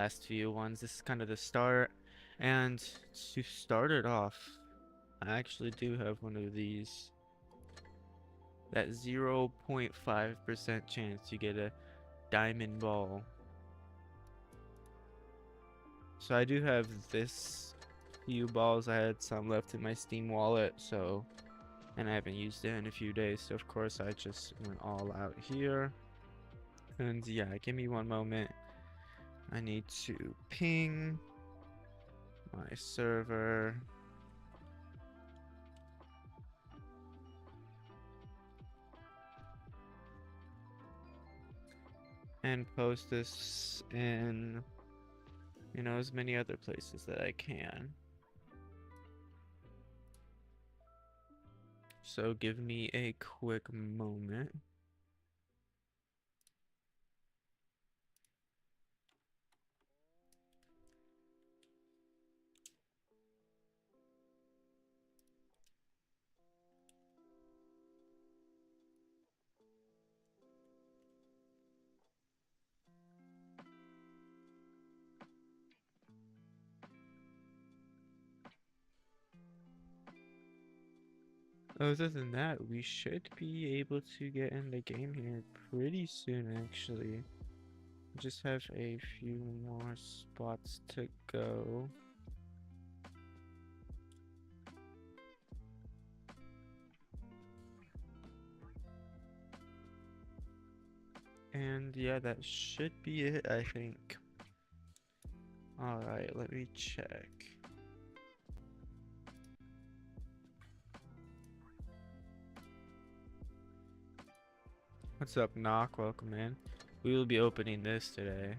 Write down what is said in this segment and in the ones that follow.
last few ones. This is kind of the start. And to start it off, I actually do have one of these. That 0.5% chance you get a diamond ball. So I do have this few balls. I had some left in my Steam wallet, so, and I haven't used it in a few days, so of course I just went all out here. And yeah, give me one moment. I need to ping my server. And post this in, as many other places that I can. So give me a quick moment. Other than that, we should be able to get in the game here pretty soon, actually. Just have a few more spots to go. And yeah, that should be it, I think. Alright, let me check. What's up, Knock? Welcome in. We will be opening this today.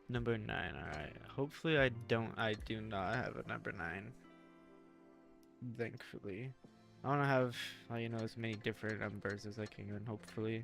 Number 9, alright. Hopefully I do not have a number 9. Thankfully. I want to have, as many different numbers as I can, hopefully.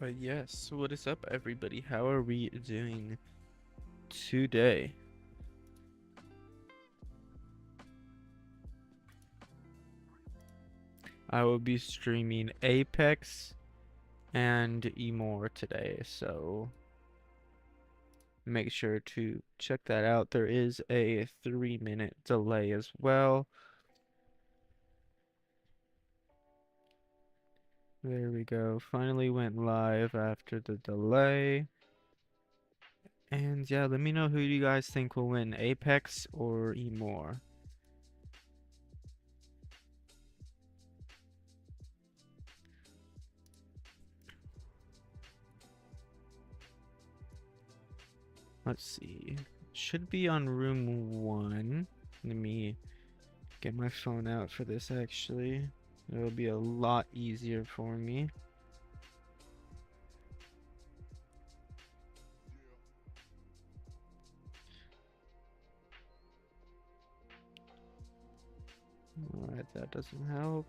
But yes, what is up, everybody? How are we doing today? I will be streaming Apex and IMMOR today, so make sure to check that out. There is a 3-minute delay as well. There we go. Finally went live after the delay. And yeah, let me know who you guys think will win, Apex or IMMOR. Let's see. Should be on room 1. Let me get my phone out for this, actually. It'll be a lot easier for me. Alright, that doesn't help.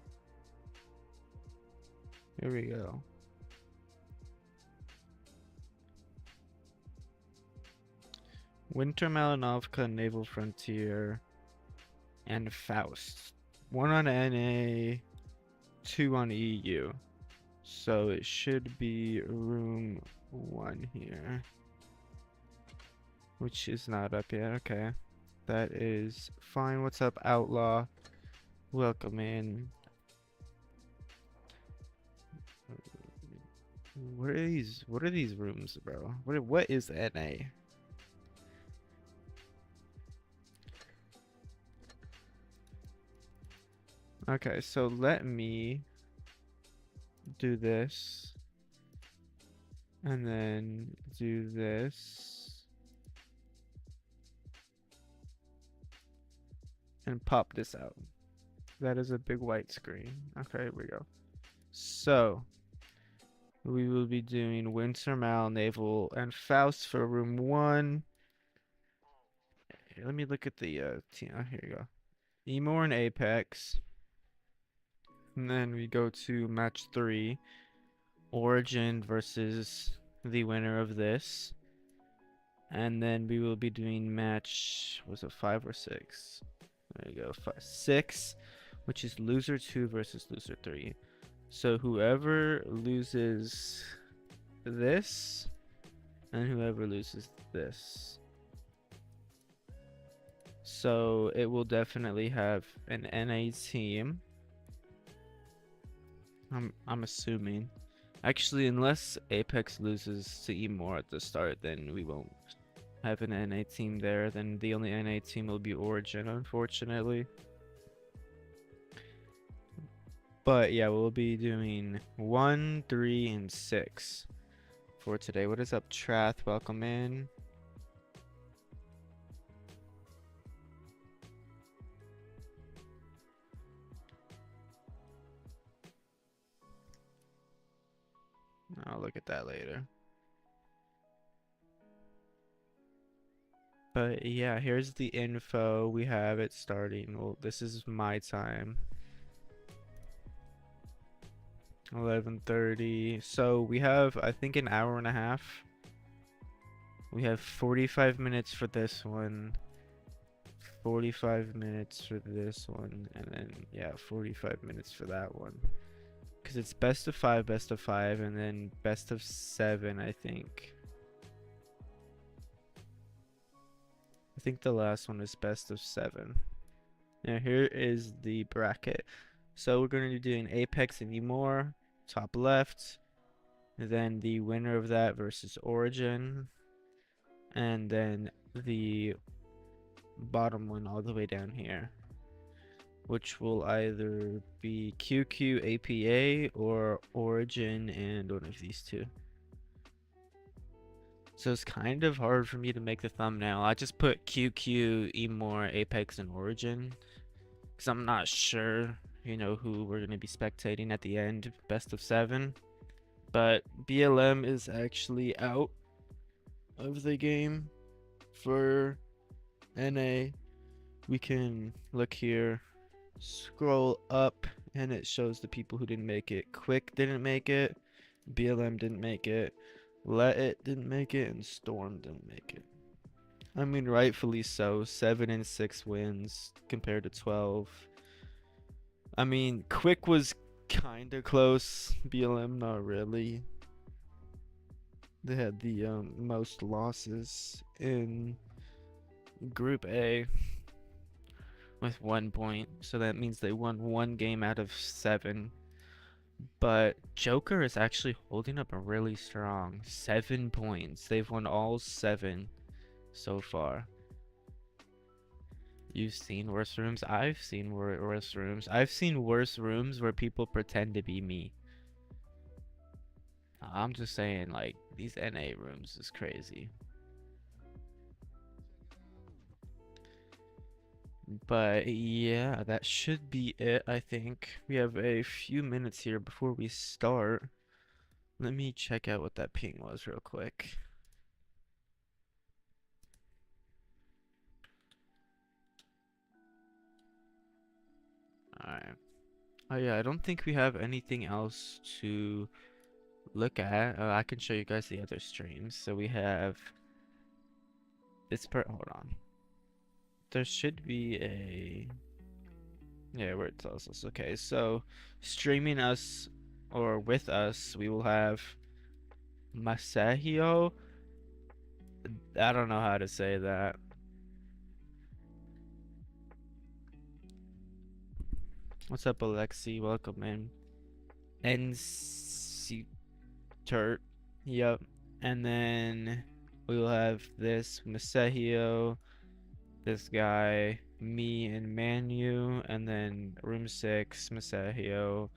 Here we go. Winter Malinovka, Naval Frontier, and Faust. 1 on NA, 2 on EU. So it should be room 1 here. Which is not up yet, okay. That is fine. What's up, Outlaw? Welcome in. What are these rooms, bro? What is NA? Okay, so let me do this. And then do this. And pop this out. That is a big white screen. Okay, here we go. So, we will be doing Winter Mal, Naval, and Faust for room 1. Here, let me look at the team. Oh, here you go. IMMOR and Apex. And then we go to match 3, Origin versus the winner of this. And then we will be doing match, was it 5 or 6? There you go, 6, which is loser 2 versus loser 3. So whoever loses this and whoever loses this. So it will definitely have an NA team. I'm assuming. Actually, unless Apex loses to IMMOR at the start, then we won't have an NA team there. Then the only NA team will be Origin, unfortunately. But yeah, we'll be doing 1, 3, and 6 for today. What is up, Trath? Welcome in. I'll look at that later. But yeah, here's the info. We have it starting. Well, this is my time. 11:30. So we have, I think, an hour and a half. We have 45 minutes for this one. 45 minutes for this one. And then, yeah, 45 minutes for that one. Because it's best of 5, and then best of 7, I think. I think the last one is best of 7. Now here is the bracket. So we're going to be doing Apex and IMMOR, top left. Then the winner of that versus Origin. And then the bottom one all the way down here, which will either be QQ APA or Origin and one of these two. So it's kind of hard for me to make the thumbnail. I just put QQ, IMMOR, Apex, and Origin because I'm not sure, you know, who we're going to be spectating at the end, best of 7. But BLM is actually out of the game for NA. We can look here, scroll up, and it shows the people who didn't make it. Quick didn't make it, BLM didn't make it, Let It didn't make it, and Storm didn't make it. I mean, rightfully so. 7 and 6 wins compared to 12. I mean, Quick was kinda close. BLM not really. They had the most losses in Group A with 1 point, so that means they won 1 game out of 7. But Joker is actually holding up really strong. 7 points. They've won all 7 so far. You've seen worse rooms. I've seen worse rooms. I've seen worse rooms where people pretend to be me. I'm just saying, like, these NA rooms is crazy. But yeah, that should be it, I think. We have a few minutes here before we start. Let me check out what that ping was real quick. Alright. Oh yeah, I don't think we have anything else to look at. I can show you guys the other streams. So we have this hold on. There should be a, yeah, where it tells us. Okay, so streaming us or with us, we will have Masahio. I don't know how to say that. What's up, Alexi? Welcome in. NC Turt. Yep. And then we will have this Masahio, this guy, me and Manu, and then room 6, Masahio,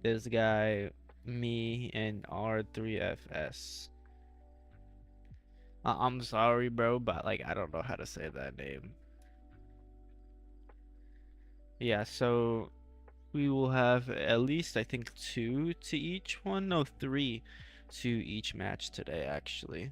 this guy, me, and R3FS. I'm sorry, bro, but like I don't know how to say that name. Yeah, so we will have at least, I think, 2 to each one. No, 3 to each match today, actually.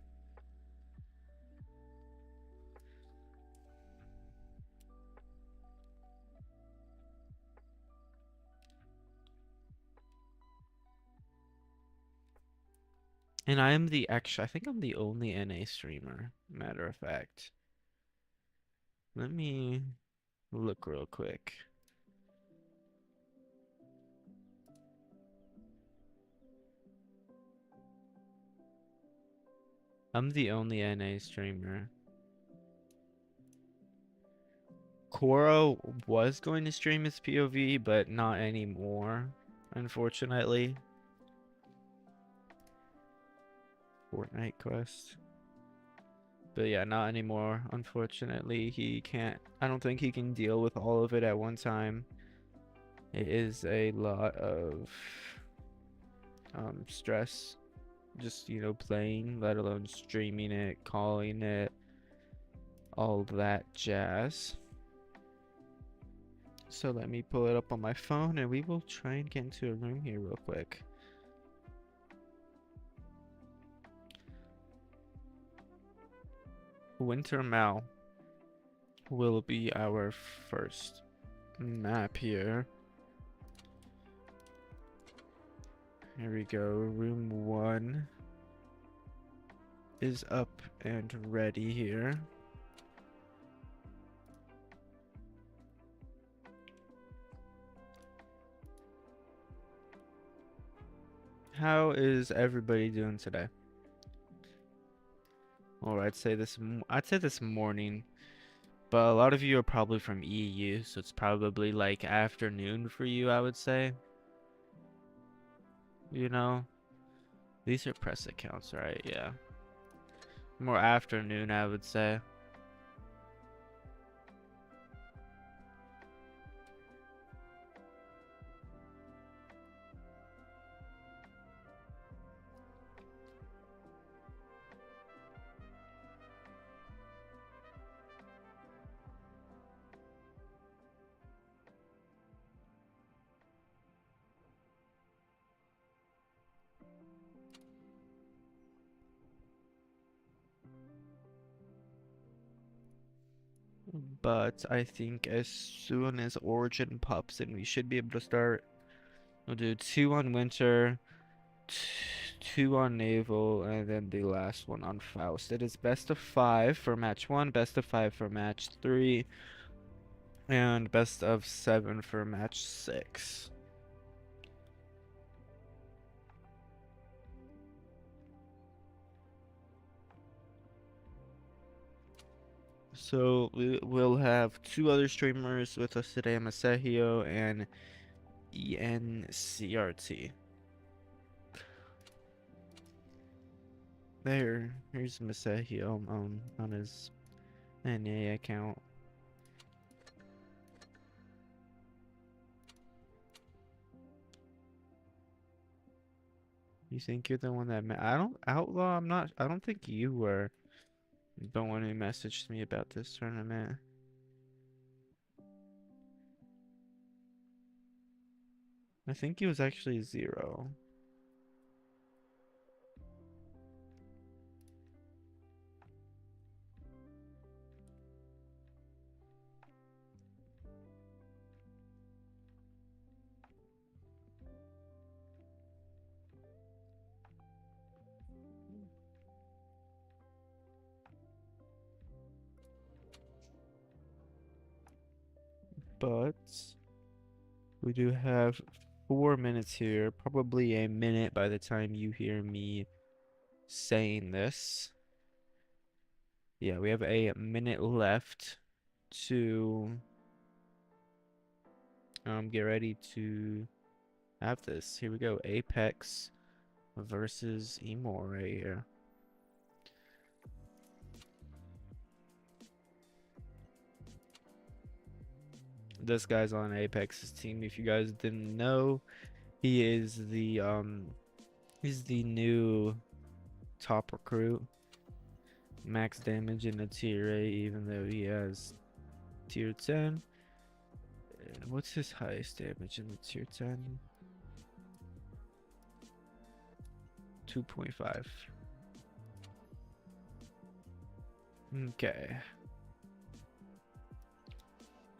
And I am the actual, I think I'm the only NA streamer, matter of fact. Let me look real quick. I'm the only NA streamer. Koro was going to stream his POV, but not anymore, unfortunately. Fortnite quest. But yeah, not anymore. Unfortunately, he can't. I don't think he can deal with all of it at one time. It is a lot of stress. Just, you know, playing, let alone streaming it, calling it, all that jazz. So let me pull it up on my phone and we will try and get into a room here real quick. Winter Mall will be our first map here. Here we go. Room 1 is up and ready here. How is everybody doing today? Or I'd say this morning, but a lot of you are probably from EU, so it's probably like afternoon for you, I would say. You know, these are press accounts, right? Yeah. More afternoon, I would say. But I think as soon as Origin pops in, we should be able to start. We'll do 2 on Winter, 2 on Naval, and then the last one on Faust. It is best of 5 for match 1, best of 5 for match 3, and best of 7 for match 6. So we'll have 2 other streamers with us today, Masahio and ENCRT. Here's Masahio on his NA account. You think you're the one that I don't Outlaw, I don't think you were the one who messaged me about this tournament. I think he was actually 0. But we do have 4 minutes here, probably a minute by the time you hear me saying this. Yeah, we have a minute left to get ready to have this. Here we go. Apex versus IMMOR right here. This guy's on Apex's team. If you guys didn't know, he is he's the new top recruit. Max damage in a tier 8, even though he has tier 10. What's his highest damage in the tier 10? 2.5. Okay.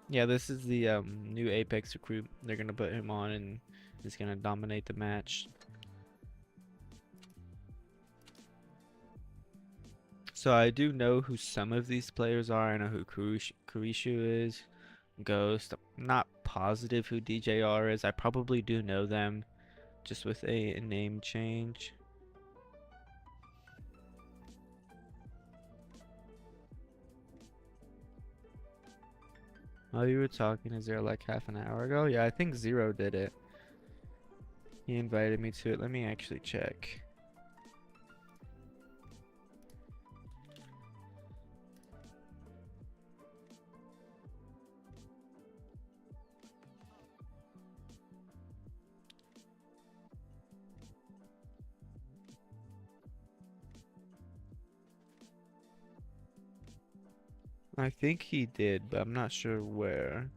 Yeah, this is the new Apex recruit. They're gonna put him on and he's gonna dominate the match. So I do know who some of these players are. I know who Kurishu is, Ghost. I'm not positive who DJR is. I probably do know them, just with a name change. Oh, you were talking to Zero like half an hour ago? Yeah, I think Zero did it. He invited me to it. Let me actually check. I think he did, but I'm not sure where.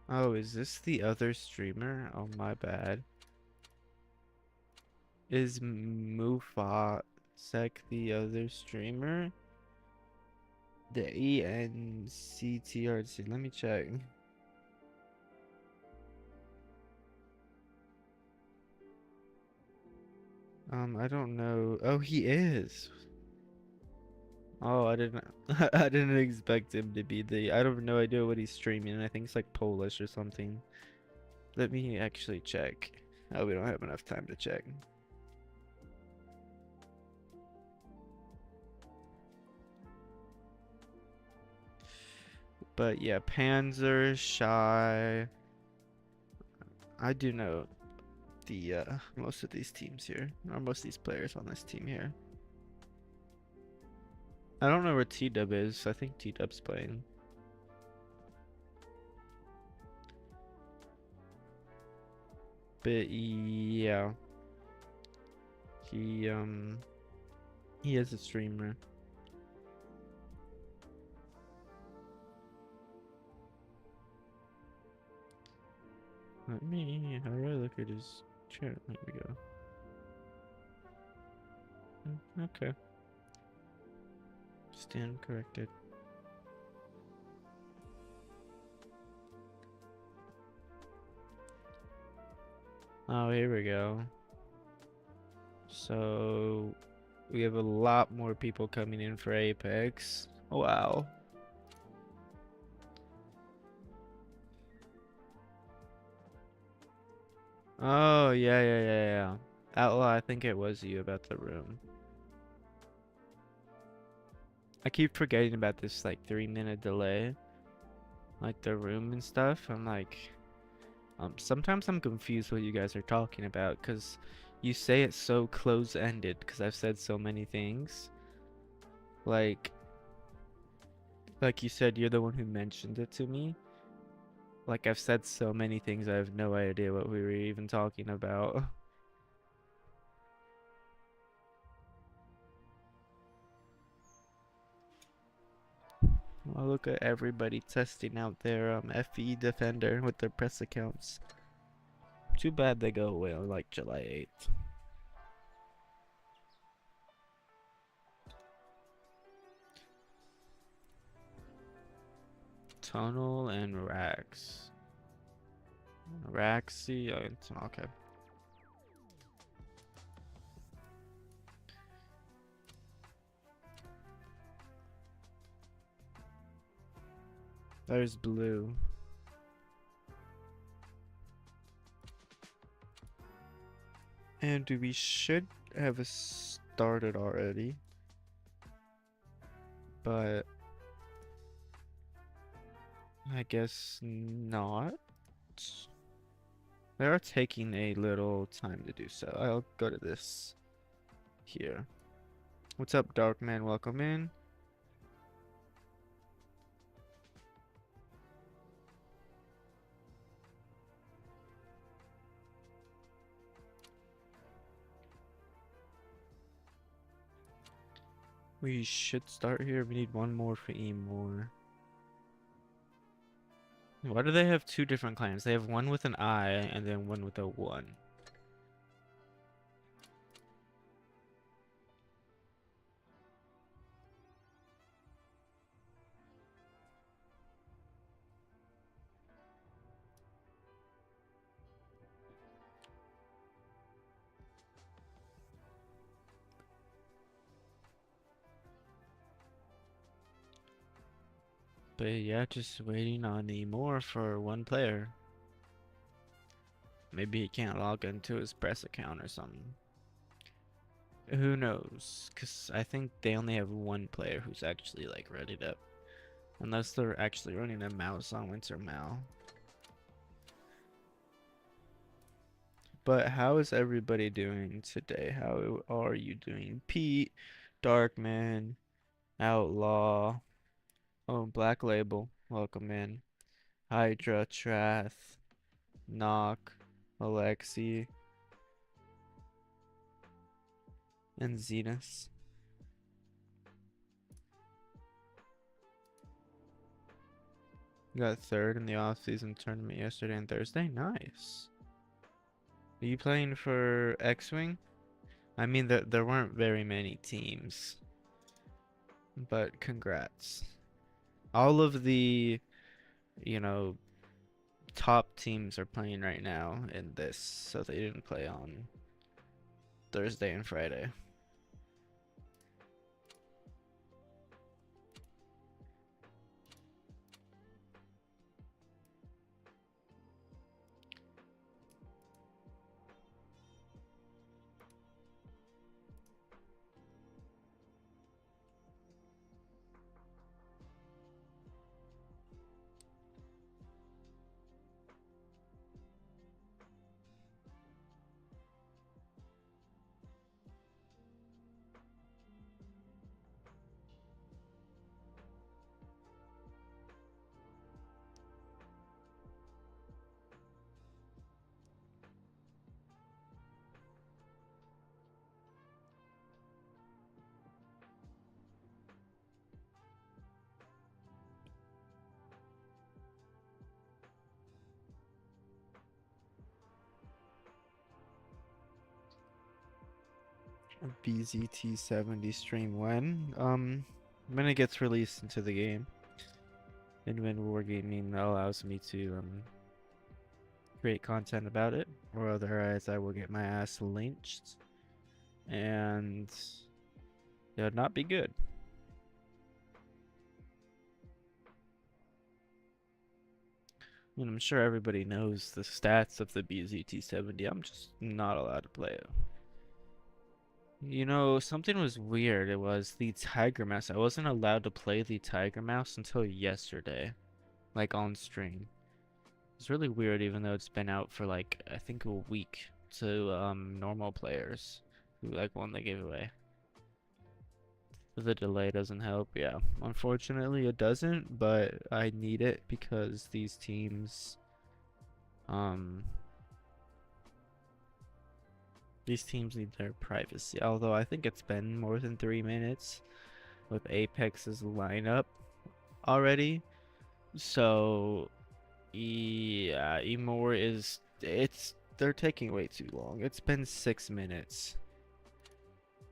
Oh, is this the other streamer? Oh, my bad. Is Mufasek the other streamer? The ENCTRC. Let me check. I don't know. Oh, he is. Oh, I didn't. I didn't expect him to be the. I have no idea what he's streaming. I think it's like Polish or something. Let me actually check. Oh, we don't have enough time to check. But yeah, Panzer, Shy. I do know the most of these teams here, or most of these players on this team here. I don't know where T-Dub is. I think T-Dub's playing. But yeah, he is a streamer. Let me. How do I look at his chat? There we go. Okay. Stand corrected. Oh, here we go. So we have a lot more people coming in for Apex. Wow. Oh, yeah. Outlaw, I think it was you about the room. I keep forgetting about this like 3-minute delay. Like the room and stuff. I'm like, sometimes I'm confused what you guys are talking about because you say it so close-ended because I've said so many things. Like you said, you're the one who mentioned it to me. Like I've said so many things, I have no idea what we were even talking about. Well, look at everybody testing out their FE Defender with their press accounts. Too bad they go away on like July 8th. Tunnel and Rax. Raxy, okay. There's blue. And we should have started already. But I guess not. They are taking a little time to do so. I'll go to this here. What's up, Darkman? Welcome in. We should start here. We need one more for IMMOR. Why do they have two different clans? They have one with an I and then one with a 1. But yeah, just waiting on IMMOR for one player. Maybe he can't log into his press account or something. Who knows? Because I think they only have one player who's actually like ready to, unless they're actually running a mouse on Winter Mal. But how is everybody doing today? How are you doing? Pete, Darkman, Outlaw, oh, Black Label, welcome in. Hydra, Trath, Knock, Alexi, and Zenus. Got third in the off-season tournament yesterday and Thursday. Nice. Are you playing for X-Wing? I mean, there weren't very many teams, but congrats. All of the, you know, top teams are playing right now in this, so they didn't play on Thursday and Friday. BZT70 stream when it gets released into the game, and when Wargaming allows me to create content about it, or otherwise I will get my ass lynched, and it would not be good. I mean, I'm sure everybody knows the stats of the BZT70. I'm just not allowed to play it. You know, something was weird. It was the Tiger Mouse. I wasn't allowed to play the Tiger Mouse until yesterday, like on stream. It's really weird, even though it's been out for like I think a week to normal players who like won the giveaway. The delay doesn't help. Yeah, unfortunately it doesn't, but I need it because these teams need their privacy. Although I think it's been more than 3 minutes with Apex's lineup already. So yeah, IMMOR is they're taking way too long. It's been 6 minutes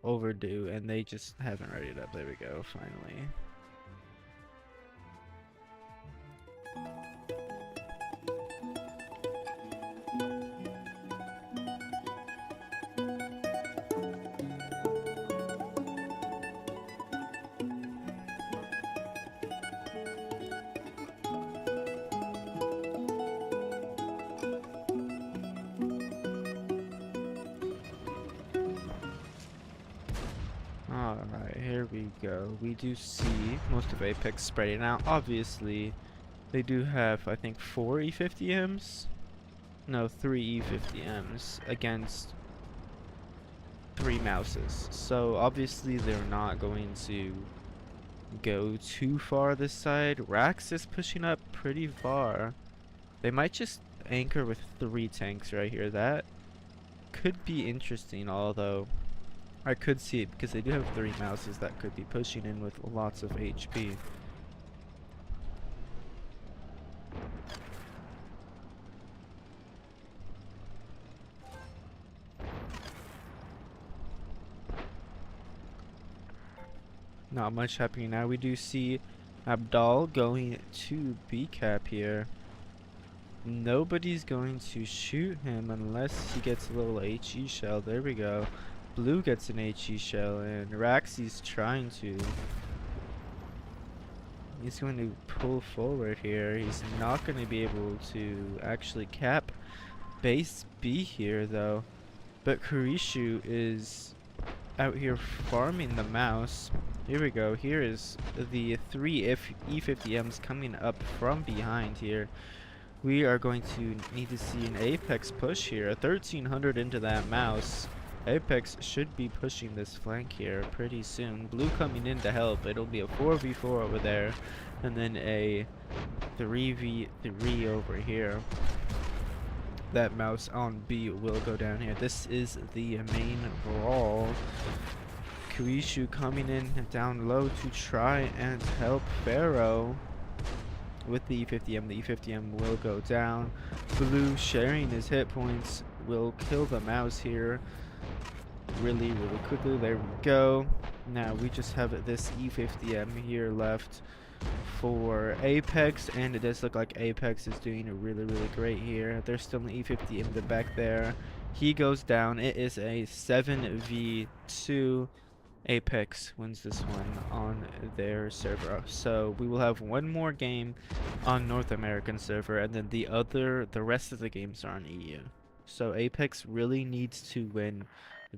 overdue and they just haven't readied up. There we go, finally. Alright, here we go. We do see most of Apex spreading out. Obviously, they do have, I think, 4 E50Ms? No, 3 E50Ms against 3 mouses. So, obviously, they're not going to go too far this side. Rax is pushing up pretty far. They might just anchor with 3 tanks right here. That could be interesting, although I could see it because they do have 3 mouses that could be pushing in with lots of HP. Not much happening now. We do see Abdal going to B cap here. Nobody's going to shoot him unless he gets a little HE shell. There we go. Blue gets an HE shell and Raxi's trying to. He's going to pull forward here. He's not going to be able to actually cap base B here, though. But Kurishu is out here farming the mouse. Here we go. Here is the three E50Ms coming up from behind here. We are going to need to see an Apex push here. A 1300 into that mouse. Apex should be pushing this flank here pretty soon. Blue coming in to help. It'll be a 4v4 over there. And then a 3v3 over here. That mouse on B will go down here. This is the main brawl. Kuishu coming in down low to try and help Pharaoh with the E50M. The E50M will go down. Blue sharing his hit points will kill the mouse here really quickly. There we go. Now we just have this E50M here left for Apex, and it does look like Apex is doing really great here. There's still an E50 in the back there. He goes down. It is a 7v2. Apex wins this one on their server. So we will have one more game on North American server, and then the rest of the games are on EU. So Apex really needs to win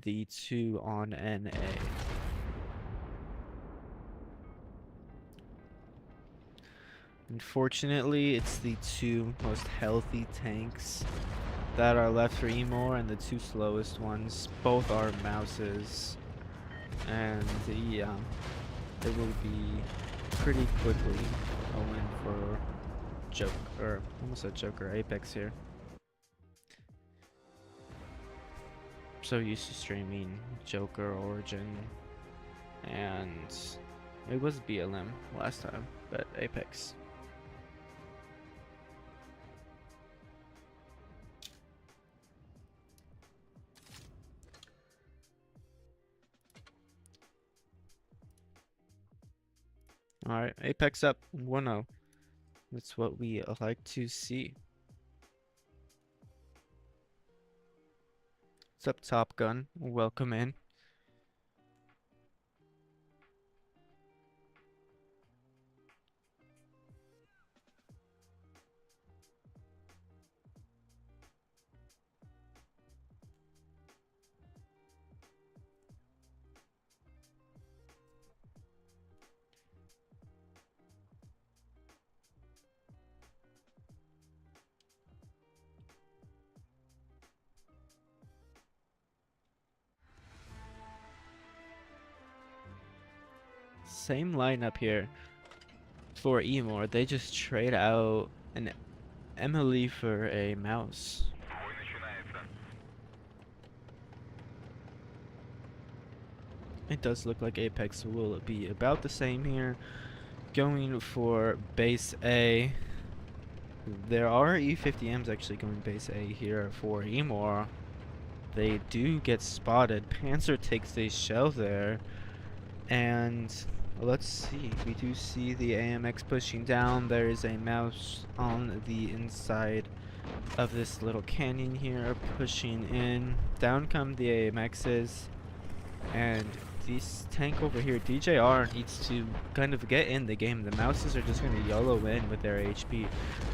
the 2 on NA. Unfortunately, it's the 2 most healthy tanks that are left for IMMOR, and the 2 slowest ones. Both are mouses. And yeah, it will be pretty quickly a win for Apex here. So used to streaming Joker, Origin, and it was BLM last time, but Apex. Alright, Apex up 1-0. That's what we like to see. What's up, Top Gun? Welcome in. Same lineup here for IMMOR. They just trade out an Emily for a mouse. It does look like Apex will be about the same here. Going for base A. There are E50Ms actually going base A here for IMMOR. They do get spotted. Panzer takes a shell there. And let's see. We do see the AMX pushing down. There is a mouse on the inside of this little canyon here pushing in. Down come the AMXs. And this tank over here, DJR, needs to kind of get in the game. The mouses are just going to YOLO in with their HP.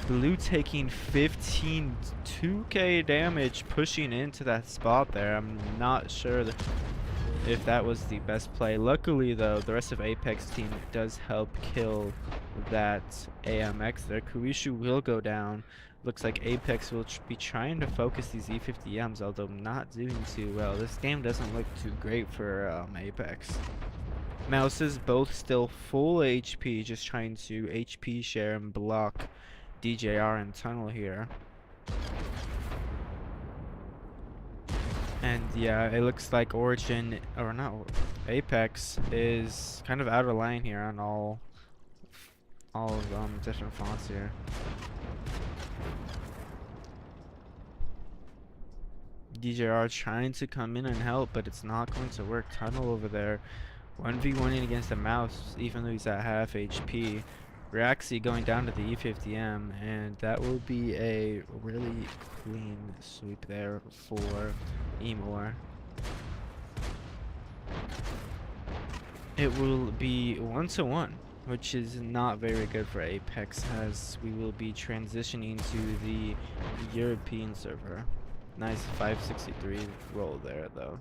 Blue taking 15 2k damage pushing into that spot there. I'm not sure if that was the best play. Luckily though, the rest of Apex team does help kill that AMX there. Kuishu will go down. Looks like Apex will be trying to focus these E50Ms, although not doing too well. This game doesn't look too great for Apex. Mouses both still full HP, just trying to HP share and block DJR and tunnel here. And yeah, it looks like Origin, or not, Apex is kind of out of line here on all of different fonts here. DJR trying to come in and help, but it's not going to work. Tunnel over there, 1v1ing against the mouse, even though he's at half HP. Raxi going down to the E50M, and that will be a really clean sweep there for IMMOR. It will be 1-1 which is not very good for Apex, as we will be transitioning to the European server. Nice 563 roll there, though.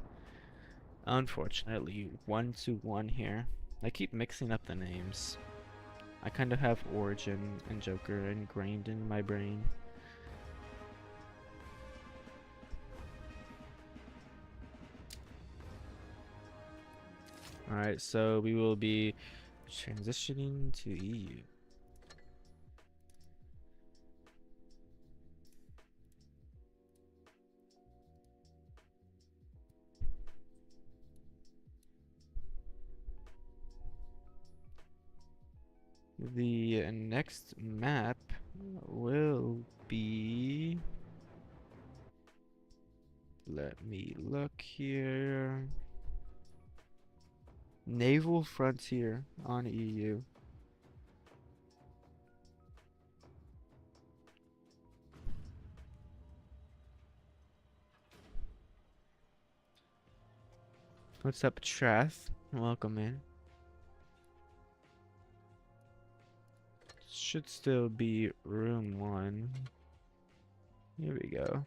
Unfortunately, 1-1 here. I keep mixing up the names. I kind of have Origin and Joker ingrained in my brain. Alright, so we will be transitioning to EU. The next map will be... Let me look here. Naval Frontier on EU. What's up, Trath? Welcome in. Should still be room 1. Here we go.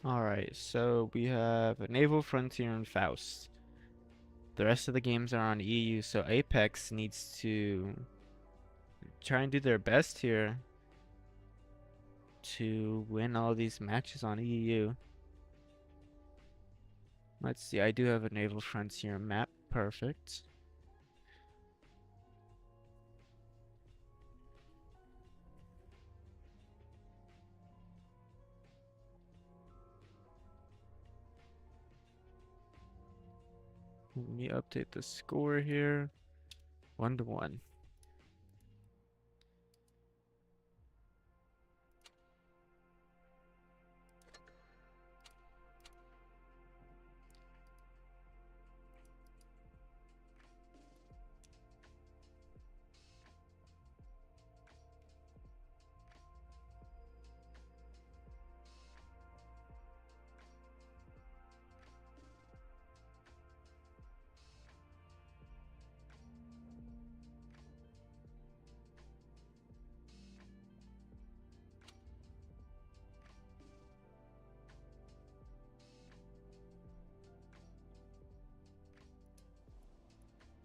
Alright, so we have Naval Frontier and Faust. The rest of the games are on EU, so Apex needs to try and do their best here to win all these matches on EU. Let's see, I do have a Naval Frontier map. Perfect. Let me update the score here. 1-1.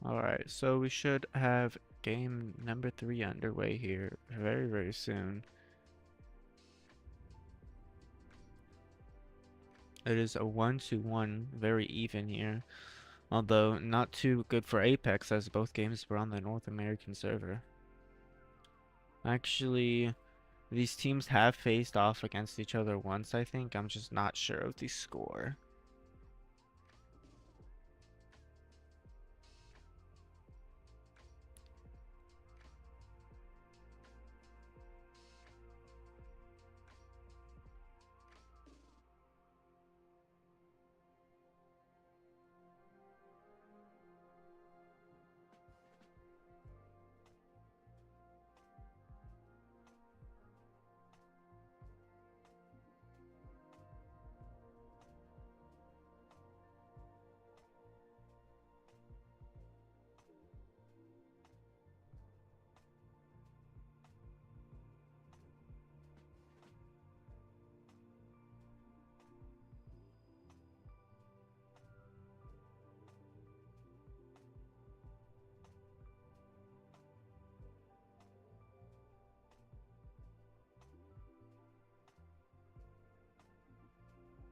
Alright, so we should have game number 3 underway here very, very soon. It is a 1-1, very even here. Although not too good for Apex, as both games were on the North American server. Actually, these teams have faced off against each other once, I think. I'm just not sure of the score.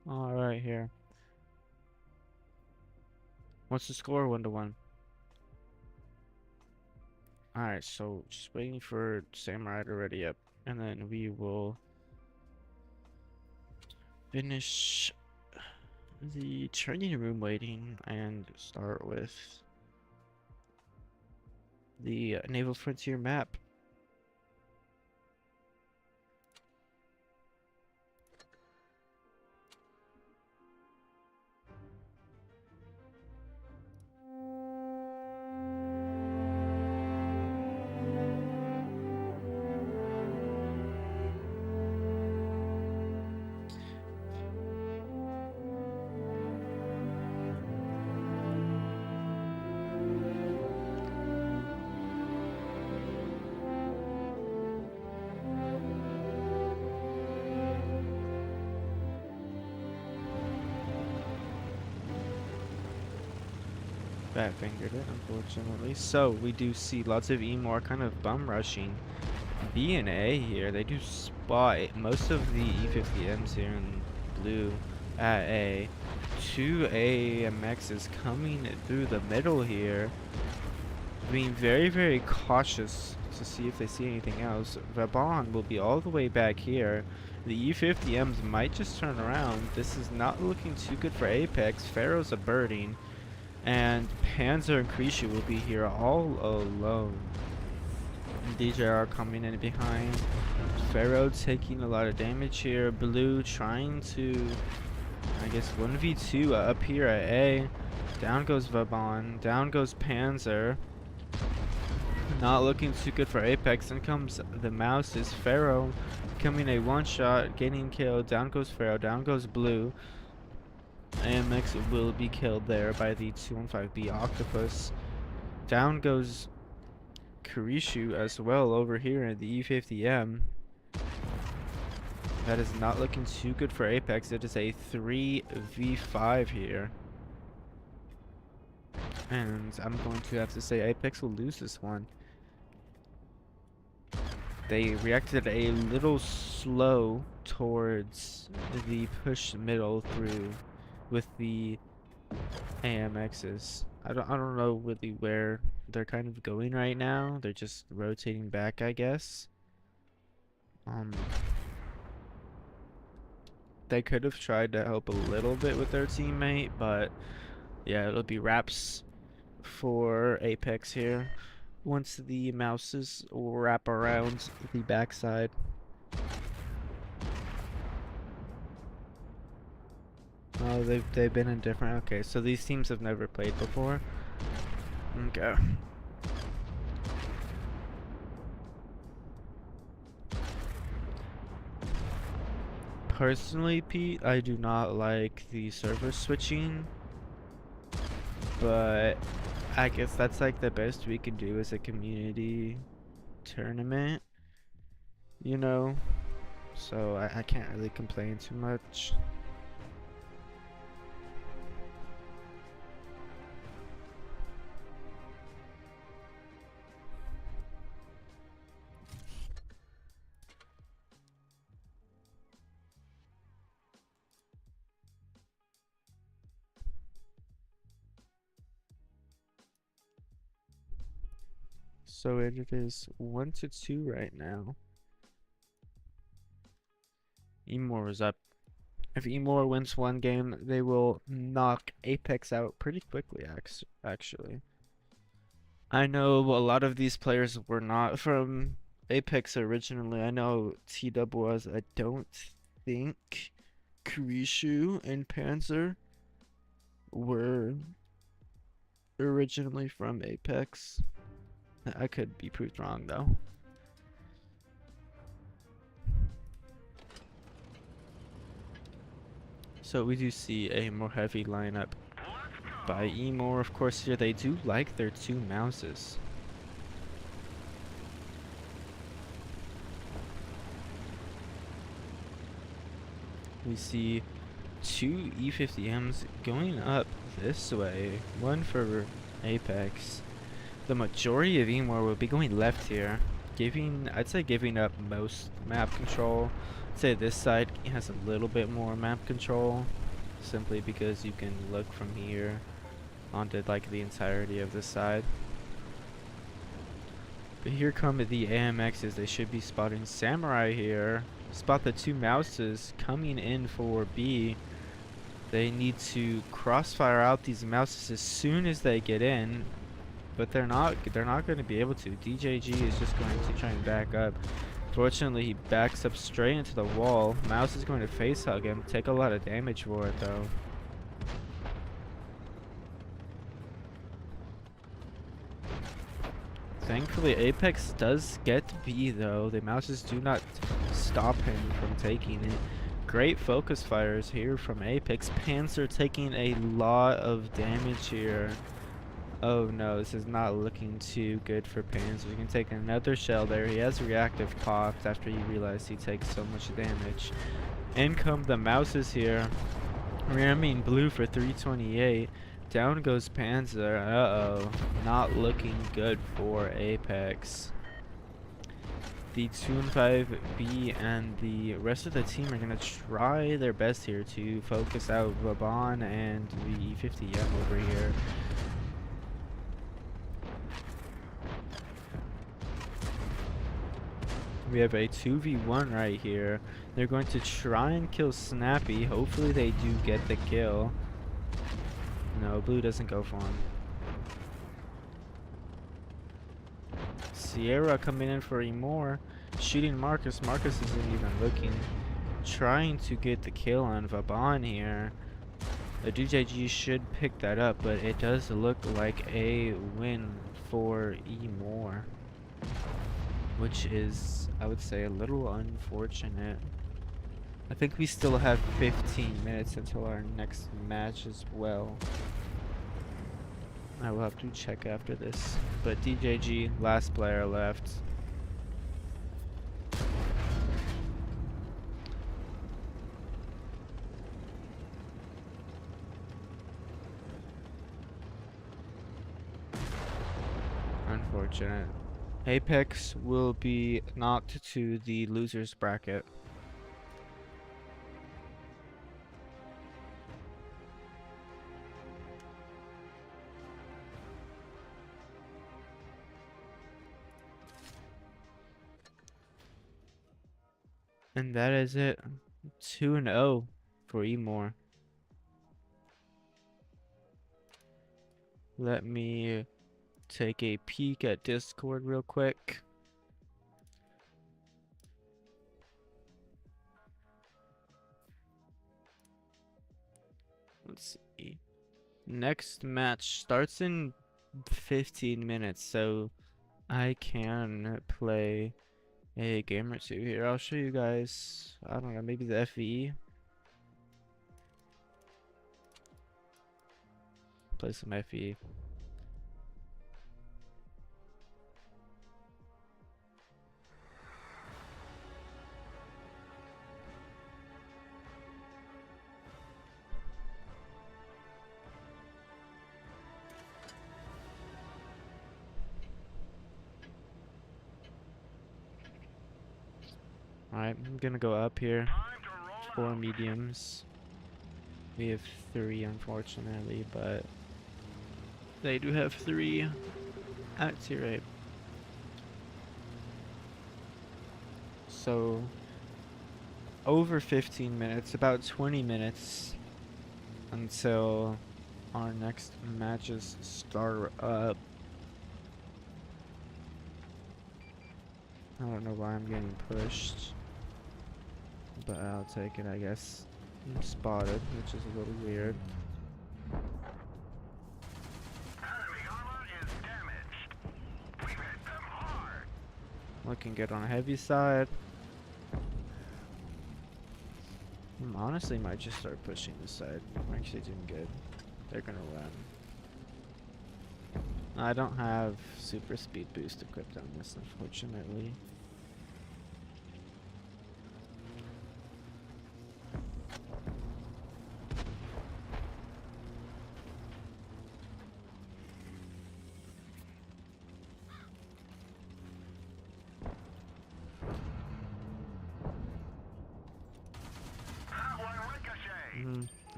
Alright here. What's the score? 1-1. Alright, so just waiting for Samurai to ready up. And then we will finish the training room waiting and start with the Naval Frontier map. Fat fingered it, unfortunately. So we do see lots of IMMOR kind of bum rushing B and A here. They do spot most of the E50Ms here in blue at A. Two AMXs coming through the middle here, being very, very cautious to see if they see anything else. Vauban will be all the way back here. The E50Ms might just turn around. This is not looking too good for Apex. Pharaoh's a birding. And Panzer and Krishu will be here all alone. DJR coming in behind. Pharaoh taking a lot of damage here. Blue trying to, I guess, 1v2 up here at A. Down goes Vauban. Down goes Panzer. Not looking too good for Apex. In comes the Mouses. Pharaoh becoming a one-shot, getting killed. Down goes Pharaoh. Down goes Blue. AMX will be killed there by the 215B Octopus. Down goes Kurishu as well over here in the E50M. That is not looking too good for Apex. It is a 3v5 here. And I'm going to have to say Apex will lose this one. They reacted a little slow towards the push middle through with the AMXs. I don't know really where they're kind of going right now. They're just rotating back, I guess. They could have tried to help a little bit with their teammate, but yeah, it'll be wraps for Apex here once the Mouses wrap around the backside. Oh, they've been in different. Okay, so these teams have never played before. Okay. Personally, Pete, I do not like the server switching, but I guess that's like the best we can do as a community tournament, you know? So I can't really complain too much. So it is 1-2 right now. IMMOR is up. If IMMOR wins one game, they will knock Apex out pretty quickly, actually. I know a lot of these players were not from Apex originally. I know T-Dub was. I don't think Kurishu and Panzer were originally from Apex. I could be proved wrong though. So we do see a more heavy lineup by IMMOR. Of course, here they do like their two Mouses. We see two E50Ms going up this way. One for Apex. The majority of IMMOR will be going left here, I'd say giving up most map control. I'd say this side has a little bit more map control, simply because you can look from here onto like the entirety of this side. But here come the AMXs. They should be spotting Samurai here. Spot the two Mouses coming in for B. They need to crossfire out these mouses as soon as they get in, but they're not going to be able to. DJG is just going to try and back up. Fortunately, he backs up straight into the wall. Mouse is going to face hug him, take a lot of damage for it though. Thankfully, Apex does get B though. The mouses do not stop him from taking it. Great focus fires here from Apex. Panzer taking a lot of damage here. Oh no, this is not looking too good for Panzer. He can take another shell there. He has reactive popped after he realized he takes so much damage. In come the mouses here. Ramming blue for 328. Down goes Panzer. Uh-oh. Not looking good for Apex. The 2-5B and the rest of the team are going to try their best here to focus out Vaban and the E50M over here. We have a 2v1 right here. They're going to try and kill Snappy. Hopefully they do get the kill. No, blue doesn't go for him. Sierra coming in for IMMOR. Shooting Marcus. Marcus isn't even looking. Trying to get the kill on Vaban here. The DJG should pick that up, but it does look like a win for IMMOR, which is, I would say, a little unfortunate. I think we still have 15 minutes until our next match as well. I will have to check after this. But DJG, last player left. Unfortunate. Apex will be knocked to the losers bracket. And that is it. 2-0 for IMMOR. Let me take a peek at Discord real quick. Let's see. Next match starts in 15 minutes, so I can play a game or two here. I'll show you guys, I don't know, maybe the FVE. Play some FVE. Alright, I'm gonna go up here. 4 mediums. We have 3 unfortunately, but they do have 3 at tier 8. So over 15 minutes, about 20 minutes until our next matches start up. I don't know why I'm getting pushed, but I'll take it, I guess. I'm spotted, which is a little weird. Enemy armor is damaged. We've hit them hard. Looking good on a heavy side. Honestly might just start pushing this side. We're actually doing good. They're gonna run. I don't have super speed boost equipped on this, unfortunately.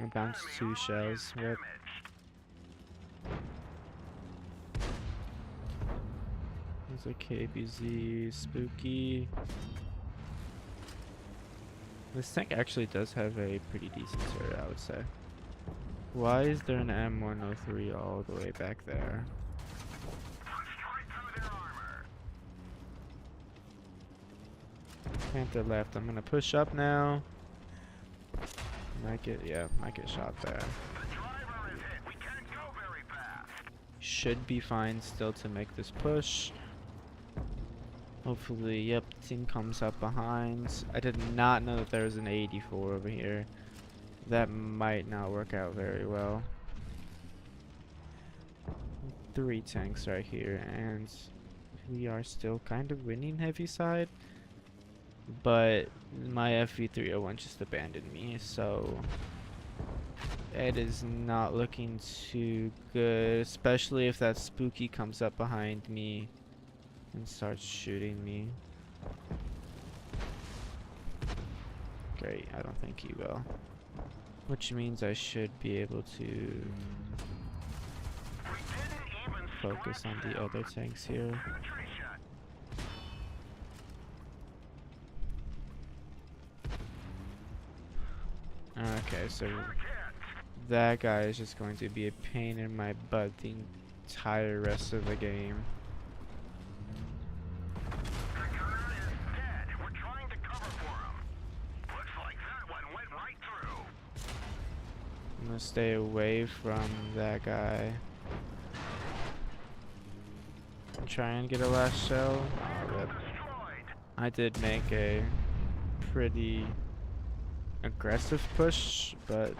I bounced 2 shells. Rip. There's a KBZ spooky. This tank actually does have a pretty decent turret, I would say. Why is there an M103 all the way back there? Punched right through their armor. Panther left. I'm gonna push up now. Might get shot there. The driver is hit. We can't go very fast. Should be fine still to make this push. Hopefully, yep, team comes up behind. I did not know that there was an 84 over here. That might not work out very well. 3 tanks right here, and we are still kind of winning heavy side. But my FV301 just abandoned me, so it is not looking too good, especially if that spooky comes up behind me and starts shooting me. Great, I don't think he will. Which means I should be able to focus on the other tanks here. Okay, so that guy is just going to be a pain in my butt the entire rest of the game. I'm gonna stay away from that guy and try and get a last shell. Oh, rip. I did make a pretty aggressive push, but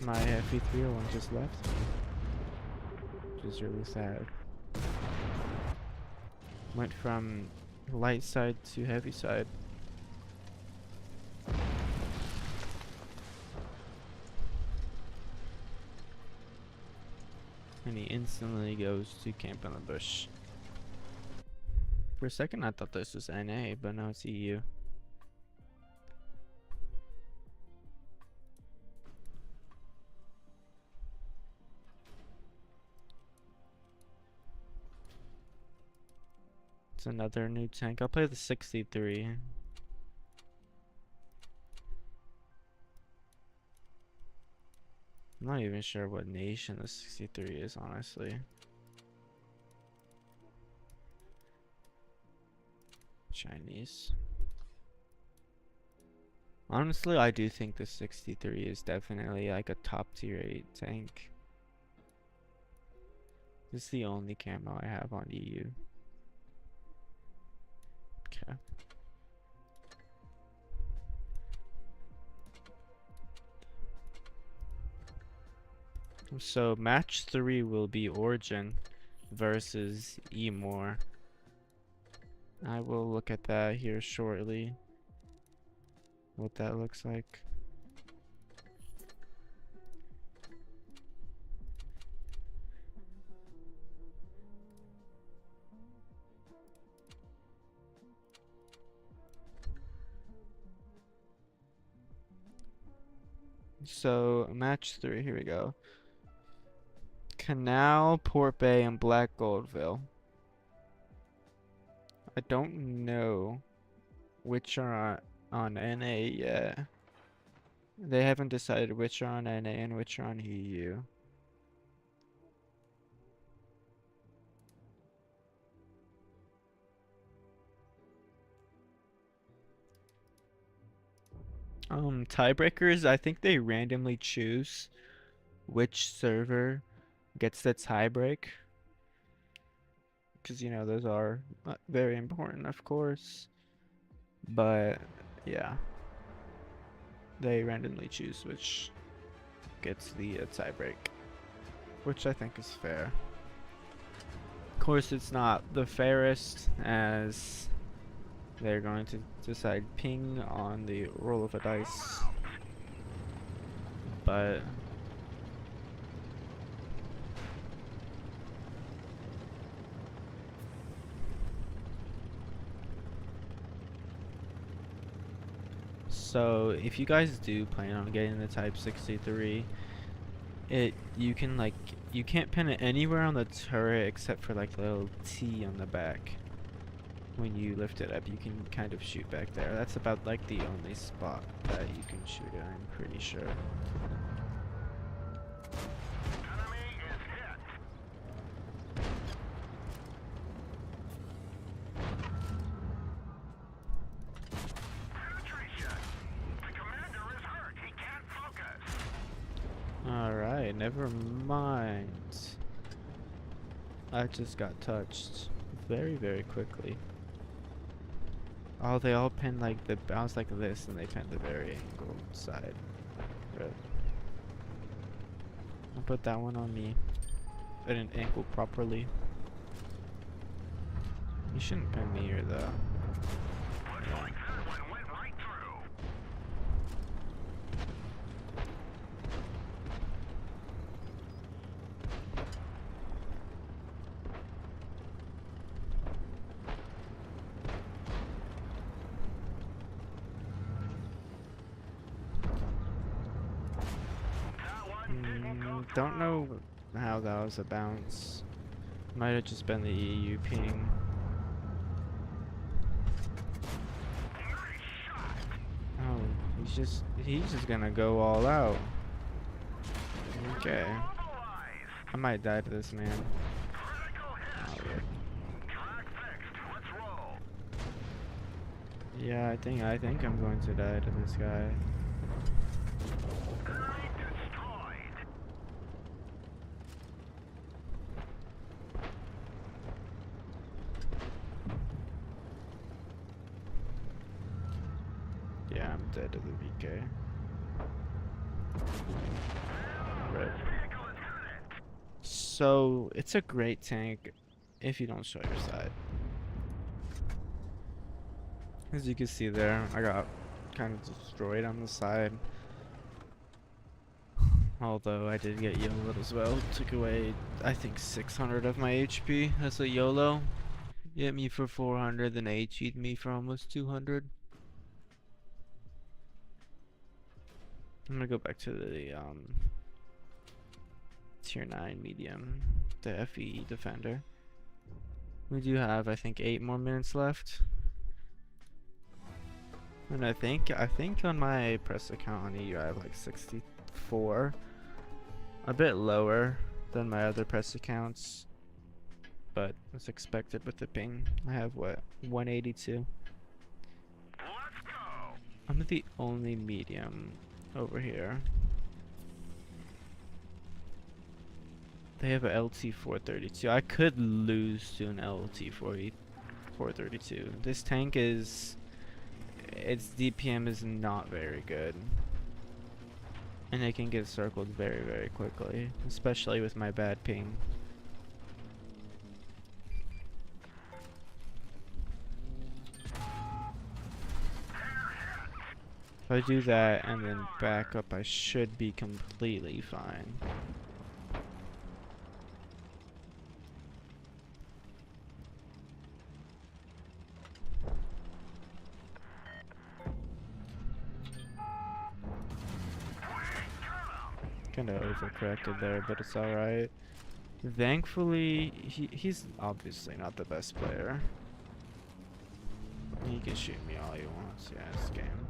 my FE301 just left me, which is really sad. Went from light side to heavy side. And he instantly goes to camp in the bush. For a second I thought this was NA, but now it's EU. It's another new tank. I'll play the 63. I'm not even sure what nation the 63 is, honestly. Chinese. Honestly, I do think the 63 is definitely like a top tier 8 tank. This is the only camo I have on EU. Okay. So match 3 will be Origin versus IMMOR. I will look at that here shortly. What that looks like. So match 3, here we go. Canal, Port Bay, and Black Goldville. I don't know which are on NA yet. They haven't decided which are on NA and which are on EU. Tiebreakers, I think they randomly choose which server gets the tiebreak. Because, you know, those are very important, of course. But, yeah. They randomly choose which gets the tiebreak. Which I think is fair. Of course, it's not the fairest, as they're going to decide ping on the roll of a dice. But so if you guys do plan on getting the Type 63, you can't pin it anywhere on the turret except for like the little T on the back. When you lift it up, you can kind of shoot back there. That's about like the only spot that you can shoot it, I'm pretty sure. Enemy is hit. Penetration. The commander is hurt. He can't focus. Alright, never mind. I just got touched very, very quickly. Oh, they all pin like the bounce like this, and they pin the very angled side. Right. I'll put that one on me. I didn't angle properly. You shouldn't pin me here, though. Looks Yeah. like that one went right through. That one didn't go Don't through. know how that was a bounce. Might have just been the EU ping. Nice shot. Oh, he's just gonna go all out. Okay. Mobilize. I might die to this man. Critical Oh, hit. rip. Track fixed. Let's roll. Yeah, I think I'm going to die to this guy. Enemy destroyed. Yeah, I'm dead to the VK. Right. This vehicle is hurt. So it's a great tank if you don't show your side. As you can see there, I got kind of destroyed on the side. Although I did get YOLO'd as well. Took away, I think, 600 of my HP. That's a YOLO. Hit me for 400, then HE'd me for almost 200. I'm gonna go back to the tier 9 medium, the FE defender. We do have, I think, 8 more minutes left. And I think on my press account on EU I have like 64. A bit lower than my other press accounts, but as expected with the ping. I have what, 182. Let's go. I'm the only medium over here. They have a LT 432. I could lose to an LT 432. This tank is, its DPM is not very good. And it can get circled very, very quickly, especially with my bad ping. If I do that and then back up, I should be completely fine. Kinda overcorrected there, but it's alright. Thankfully, he's obviously not the best player. He can shoot me all he wants, yeah, scam.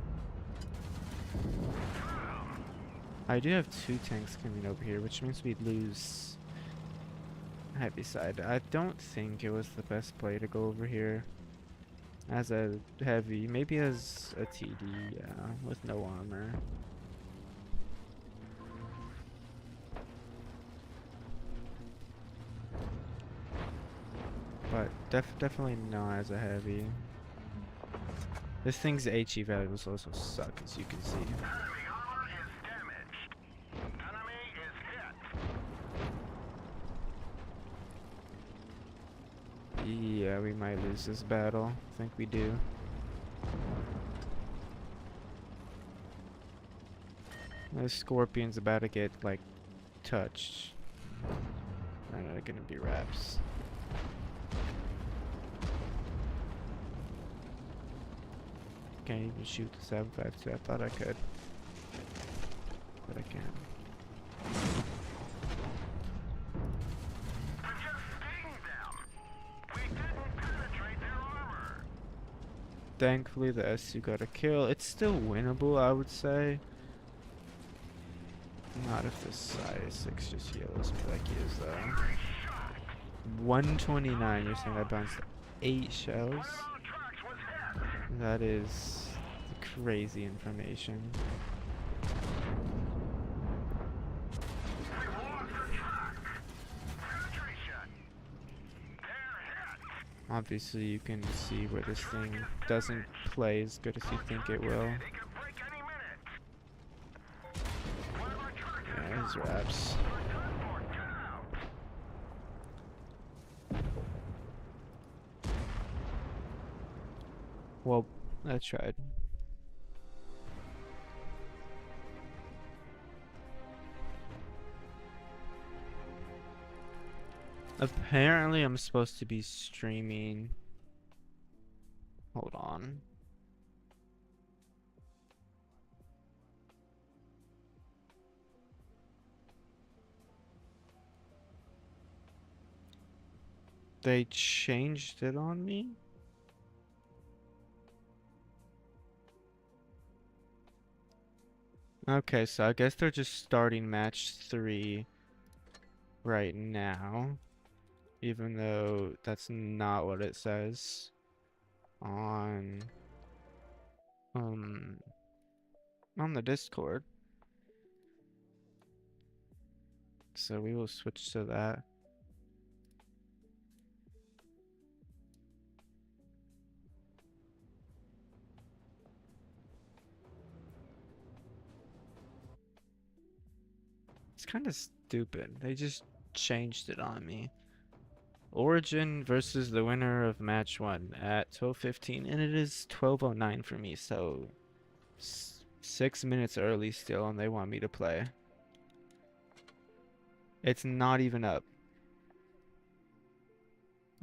I do have 2 tanks coming over here, which means we'd lose heavy side. I don't think it was the best play to go over here as a heavy, maybe as a TD, yeah, with no armor. But definitely not as a heavy. This thing's HE values also suck, as you can see. Enemy armor is damaged. Enemy is hit. Yeah, we might lose this battle. I think we do. The Scorpion's about to get, like, touched. I know they're gonna be wraps. Can't even shoot the 7.52. I thought I could, but I can't. We just stinged them. We didn't penetrate their armor. Thankfully, the SU got a kill. It's still winnable, I would say. Not if this size 6 just heals me like he is though. 129, you're saying I bounced 8 shells? That is crazy information. Obviously you can see where this thing doesn't play as good as you think it will. Yeah, his wraps. Well, I tried. Apparently I'm supposed to be streaming. Hold on. They changed it on me? Okay, so I guess they're just starting match 3 right now. Even though that's not what it says on the Discord. So we will switch to that. It's kind of stupid. They just changed it on me. Origin versus the winner of match 1 at 12:15, and it is 12:09 for me, so 6 minutes early still, and they want me to play. It's not even up.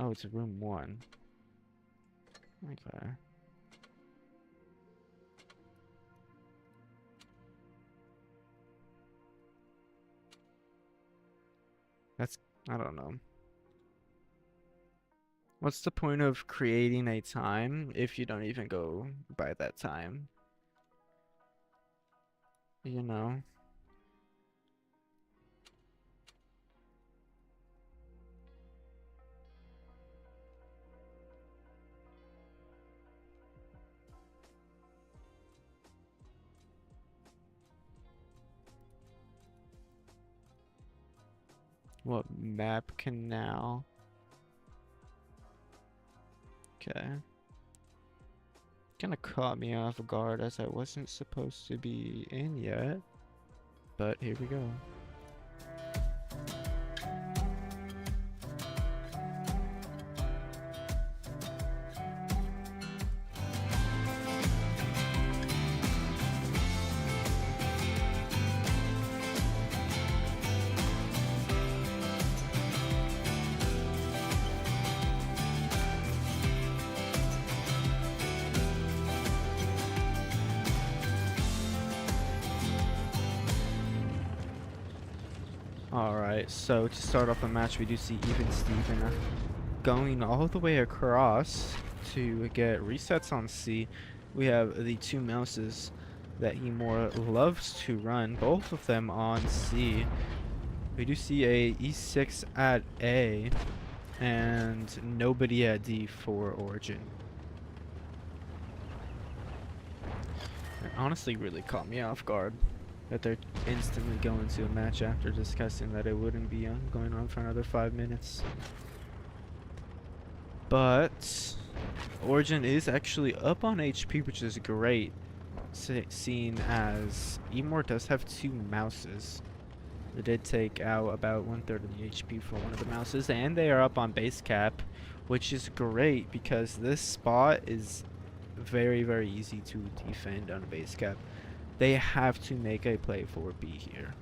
Oh, it's room 1. Okay. That's, I don't know. What's the point of creating a time if you don't even go by that time? You know? What map canal? Okay. Kinda caught me off guard as I wasn't supposed to be in yet. But here we go. Alright, so to start off the match, we do see Even Steven going all the way across to get resets on C. We have the 2 mouses that IMMOR loves to run, both of them on C. We do see a E6 at A and nobody at D for Origin. It honestly really caught me off guard that they're instantly going to a match after discussing that it wouldn't be going on for another 5 minutes. But Origin is actually up on HP, which is great, seeing as IMMOR does have 2 mouses. They did take out about 1/3 of the HP for one of the mouses, and they are up on base cap, which is great because this spot is very, very easy to defend on a base cap. They have to make a play for B here.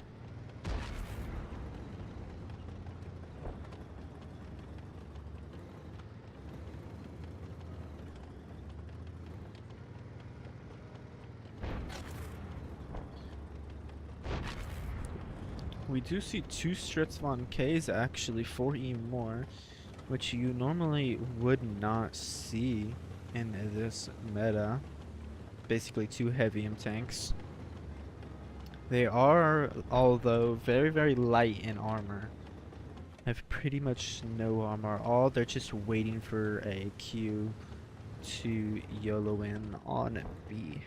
We do see 2 Stritzvon Ks actually for IMMOR, which you normally would not see in this meta. Basically 2 heavy M tanks. They are, although, very, very light in armor. Have pretty much no armor. All they're just waiting for a Q to YOLO in on B.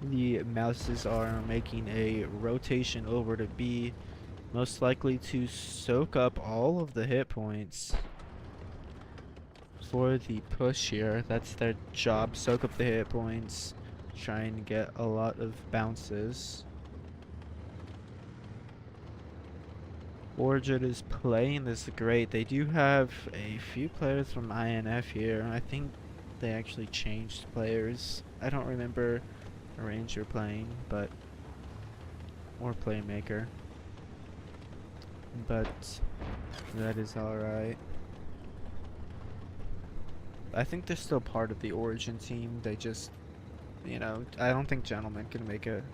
The mouses are making a rotation over to B, most likely to soak up all of the hit points for the push here. That's their job, soak up the hit points, try and get a lot of bounces. Origin is playing this great. They do have a few players from INF here. I think they actually changed players. I don't remember a Ranger playing, but or Playmaker. But that is alright. I think they're still part of the Origin team. They just, you know, I don't think Gentleman can make it.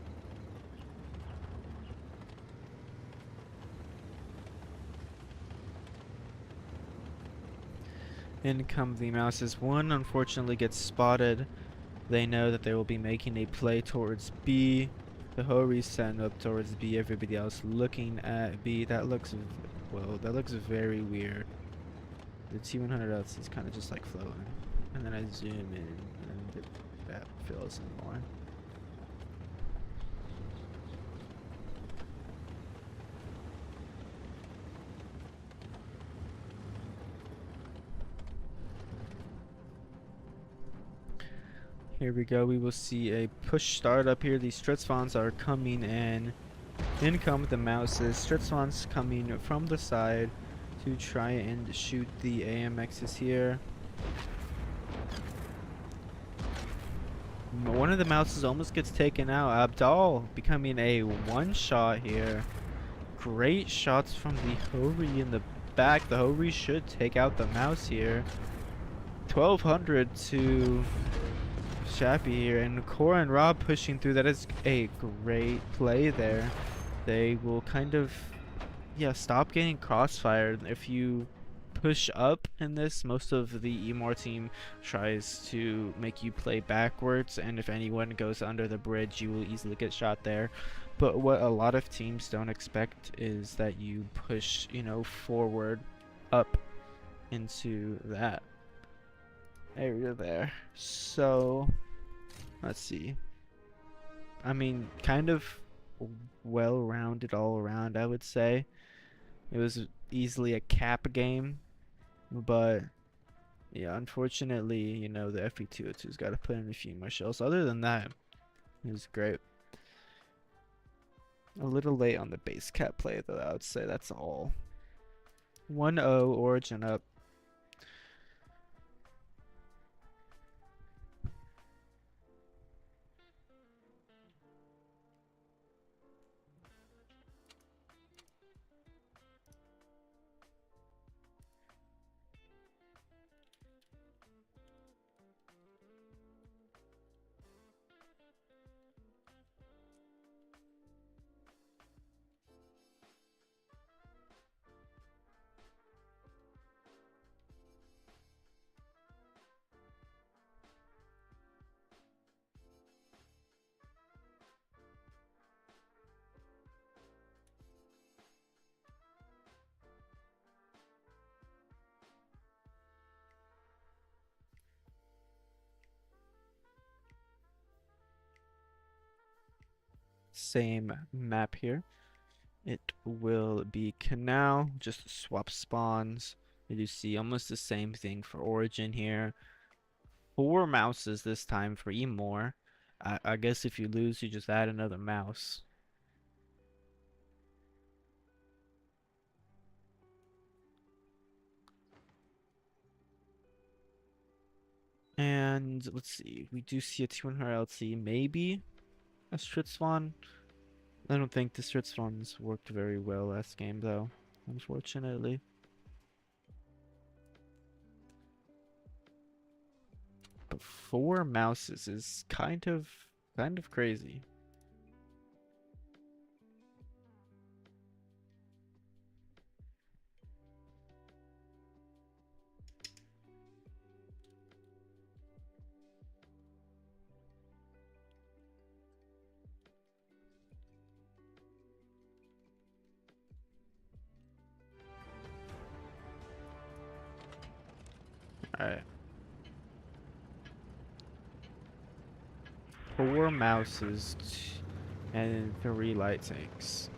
In come the mouses. One unfortunately gets spotted. They know that they will be making a play towards B. The Hori's sent up towards B. Everybody else looking at B. That looks, well, that looks very weird. The T100 LC is kind of just like floating. And then I zoom in and that fills in more. Here we go. We will see a push start up here. These Stritzvons are coming in. In come the mouses. Stritzvons coming from the side to try and shoot the AMXs here. One of the mouses almost gets taken out. Abdal becoming a one-shot here. Great shots from the Hori in the back. The Hori should take out the mouse here. 1200 to Shappy here, and Cora and Rob pushing through. That is a great play there. They will kind of, yeah, stop getting crossfired. If you push up in this, most of the IMMOR team tries to make you play backwards, and if anyone goes under the bridge, you will easily get shot there. But what a lot of teams don't expect is that you push, you know, forward, up into that area there. So let's see. I mean, kind of well-rounded all around, I would say. It was easily a cap game, but yeah, unfortunately, you know, the FE202's got to put in a few more shells. Other than that, it was great. A little late on the base cap play, though, I would say. That's all. 1-0, Origin up. Same map here. It will be Canal, just swap spawns. You do see almost the same thing for Origin here. 4 mouses this time for IMMOR. I guess if you lose, you just add another mouse. And let's see, we do see a T100 LT, maybe a Stritzvon. I don't think the Stritzvons worked very well last game though, unfortunately. But 4 mouses is kind of crazy. Alright. 4 mouses and 3 light tanks.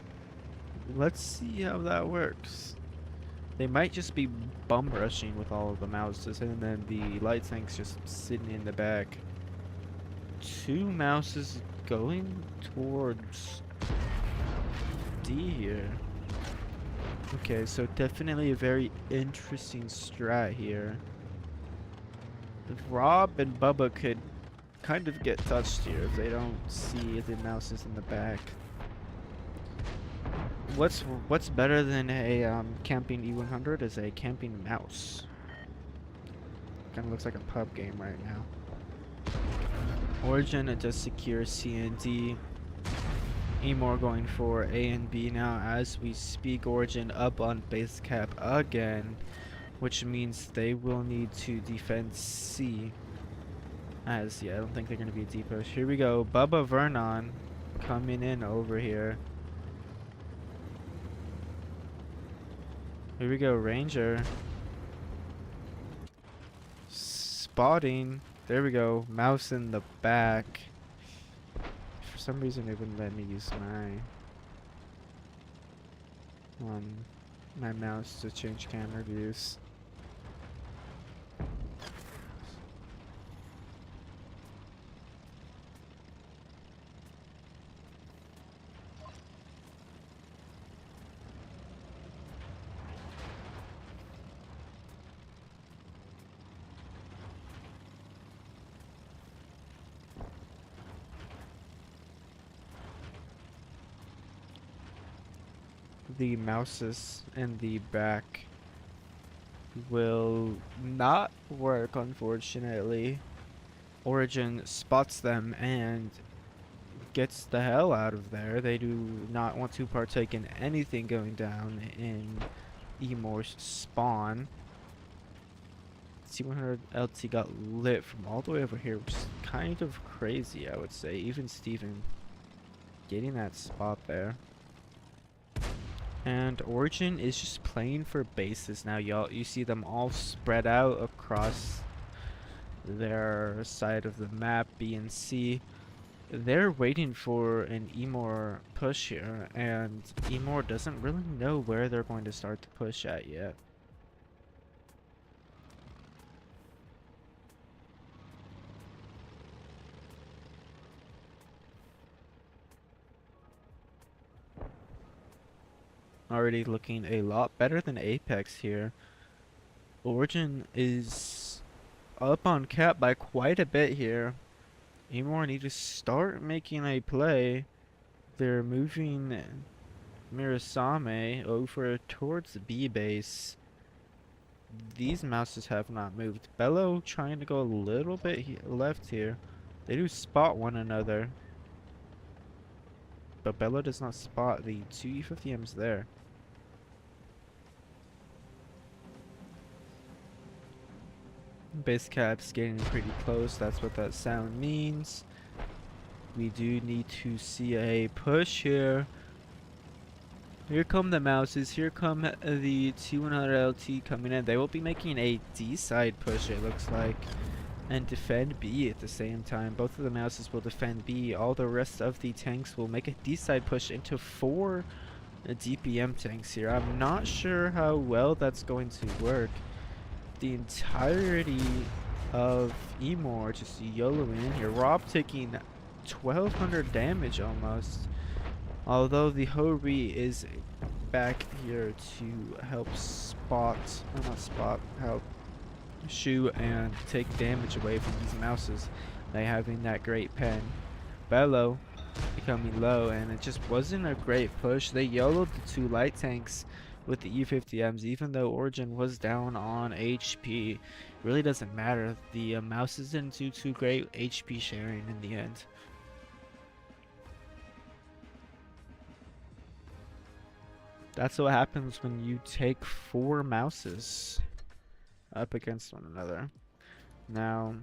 Let's see how that works. They might just be bum rushing with all of the mouses, and then the light tanks just sitting in the back. 2 mouses going towards D here. Okay, so definitely a very interesting strat here. Rob and Bubba could kind of get touched here if they don't see the mouses in the back. What's better than a camping E100 is a camping mouse. Kind of looks like a pub game right now. Origin does secure C and D. IMMOR going for A and B now as we speak. Origin up on base cap again, which means they will need to defend C. As yeah, I don't think they're gonna be a deep push. Here we go, Bubba Vernon coming in over here. Here we go, Ranger. Spotting. There we go, mouse in the back. For some reason it wouldn't let me use my mouse to change camera views. The mouses in the back will not work, unfortunately. Origin spots them and gets the hell out of there. They do not want to partake in anything going down in IMMOR's spawn. C100 LT got lit from all the way over here, which is kind of crazy, I would say. Even Steven getting that spot there. And Origin is just playing for bases now, y'all. You see them all spread out across their side of the map, B and C. They're waiting for an IMMOR push here, and IMMOR doesn't really know where they're going to start to push at yet. Already looking a lot better than Apex here. Origin is up on cap by quite a bit here. IMMOR need to start making a play. They're moving Mirasame over towards the B base. These mouses have not moved. Bello trying to go a little bit left here. They do spot one another. But Bello does not spot the 2 E50Ms there. Base cap's getting pretty close. That's what that sound means. We do need to see a push here. Here come the mouses. Here come the T100LT coming in. They will be making a D side push, it looks like, and defend B at the same time. Both of the mouses will defend B. All the rest of the tanks will make a D side push into 4 DPM tanks here. I'm not sure how well that's going to work. The entirety of IMMOR just YOLOing in here. Rob taking 1200 damage almost. Although the Hori is back here to help help shoot and take damage away from these mouses by having that great pen. Bello becoming low, and it just wasn't a great push. They YOLO'd the 2 light tanks with the E50Ms, even though Origin was down on HP. Really doesn't matter. The mouses didn't do too great HP sharing in the end. That's what happens when you take 4 mouses up against one another. Now,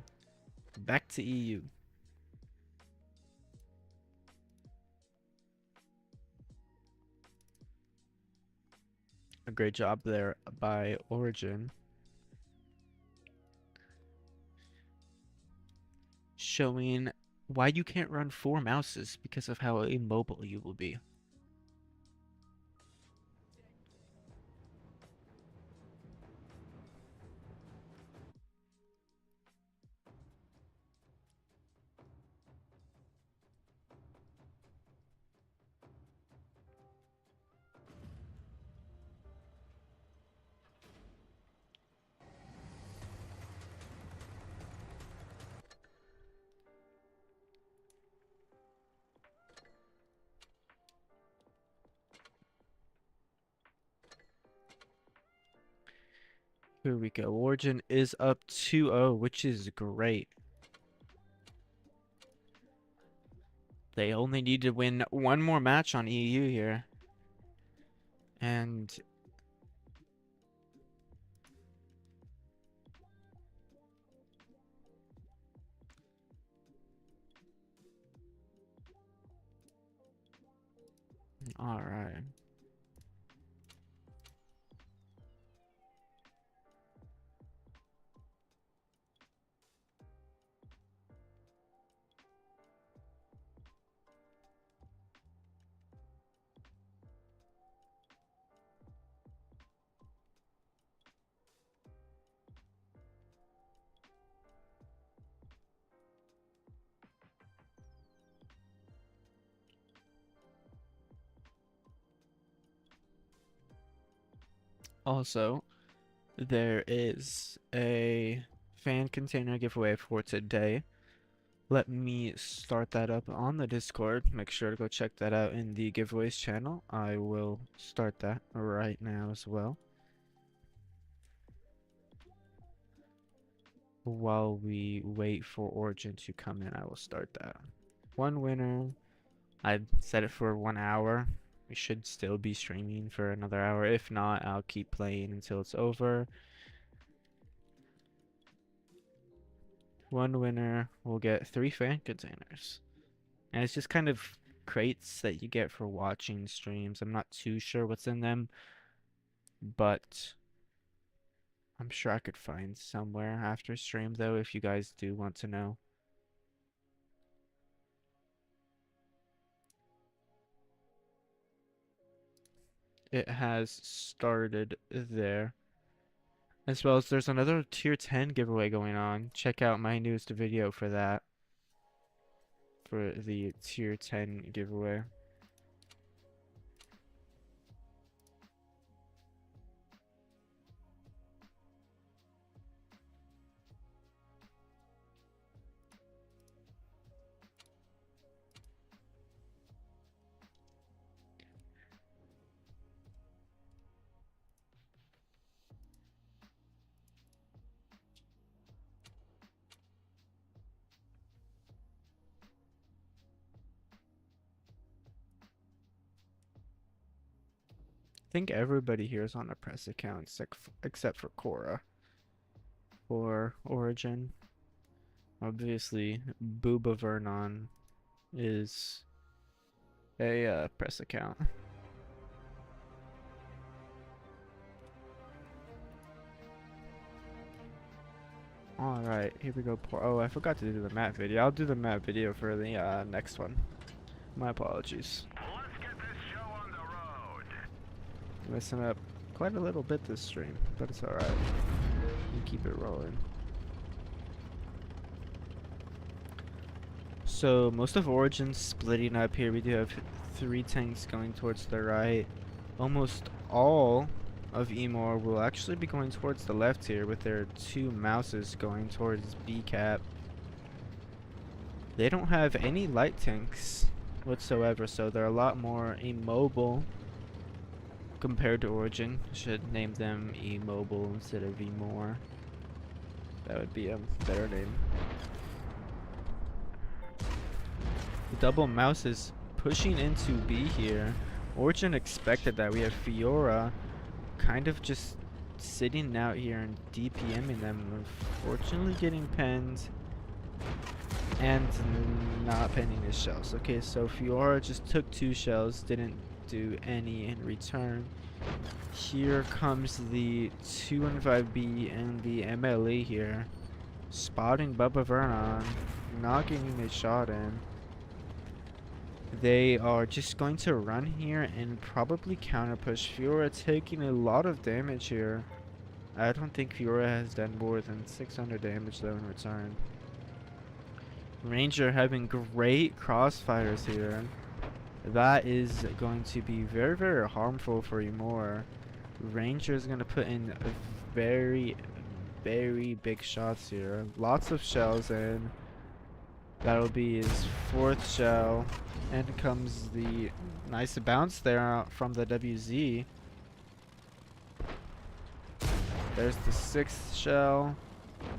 back to EU. A great job there by Origin. showing why you can't run 4 mouses because of how immobile you will be. Here we go. Origin is up 2-0, which is great. They only need to win one more match on EU here. And all right. Also, there is a fan container giveaway for today. Let me start that up on the Discord. Make sure to go check that out in the giveaways channel. I will start that right now as well. While we wait for Origin to come in, I will start that. One winner. I set it for 1 hour. We should still be streaming for another hour. If not, I'll keep playing until it's over. One winner will get 3 fan containers. And it's just kind of crates that you get for watching streams. I'm not too sure what's in them, but I'm sure I could find somewhere after stream though if you guys do want to know. It has started there. As well as there's another tier 10 giveaway going on. Check out my newest video for that. For the tier 10 giveaway. I think everybody here is on a press account except for Cora or Origin. Obviously, Booba Vernon is a press account. Alright, here we go. Oh, I forgot to do the map video. I'll do the map video for the next one. My apologies. Let's get this show on the road. Messing up quite a little bit this stream, but it's alright. We keep it rolling. So most of Origin's splitting up here. We do have 3 tanks going towards the right. Almost all of IMMOR will actually be going towards the left here with their 2 mouses going towards B cap. They don't have any light tanks whatsoever, so they're a lot more immobile compared to Origin. Should name them immobile instead of IMMOR. That would be a better name. The double mouse is pushing into B here. Origin expected that. We have Fiora kind of just sitting out here and DPMing them. Unfortunately getting penned and not penning his shells. Okay, so Fiora just took 2 shells, didn't do any in return. Here comes the 215B and the MLE here. Spotting Bubba Vernon. not getting a shot in. They are just going to run here and probably counter push. Fiora taking a lot of damage here. I don't think Fiora has done more than 600 damage though in return. Ranger having great crossfires here. That is going to be very, very harmful for IMMOR. Ranger is going to put in very, very big shots here. Lots of shells in. That'll be his 4th shell. And comes the nice bounce there from the WZ. There's the 6th shell.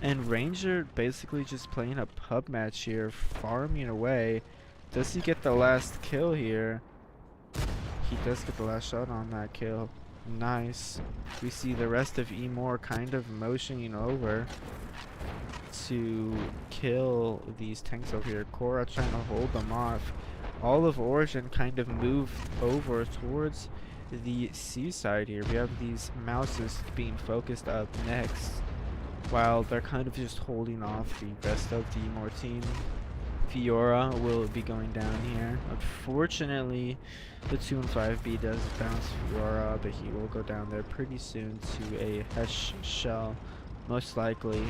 And Ranger basically just playing a pub match here, farming away. Does he get the last kill here? He does get the last shot on that kill. Nice. We see the rest of IMMOR kind of motioning over to kill these tanks over here. Korra trying to hold them off. All of Origin kind of moved over towards the seaside here. We have these mouses being focused up next, while they're kind of just holding off the rest of the IMMOR team. Fiora will be going down here. Unfortunately, the 2 and 5B does bounce Fiora, but he will go down there pretty soon to a Hesh shell, most likely.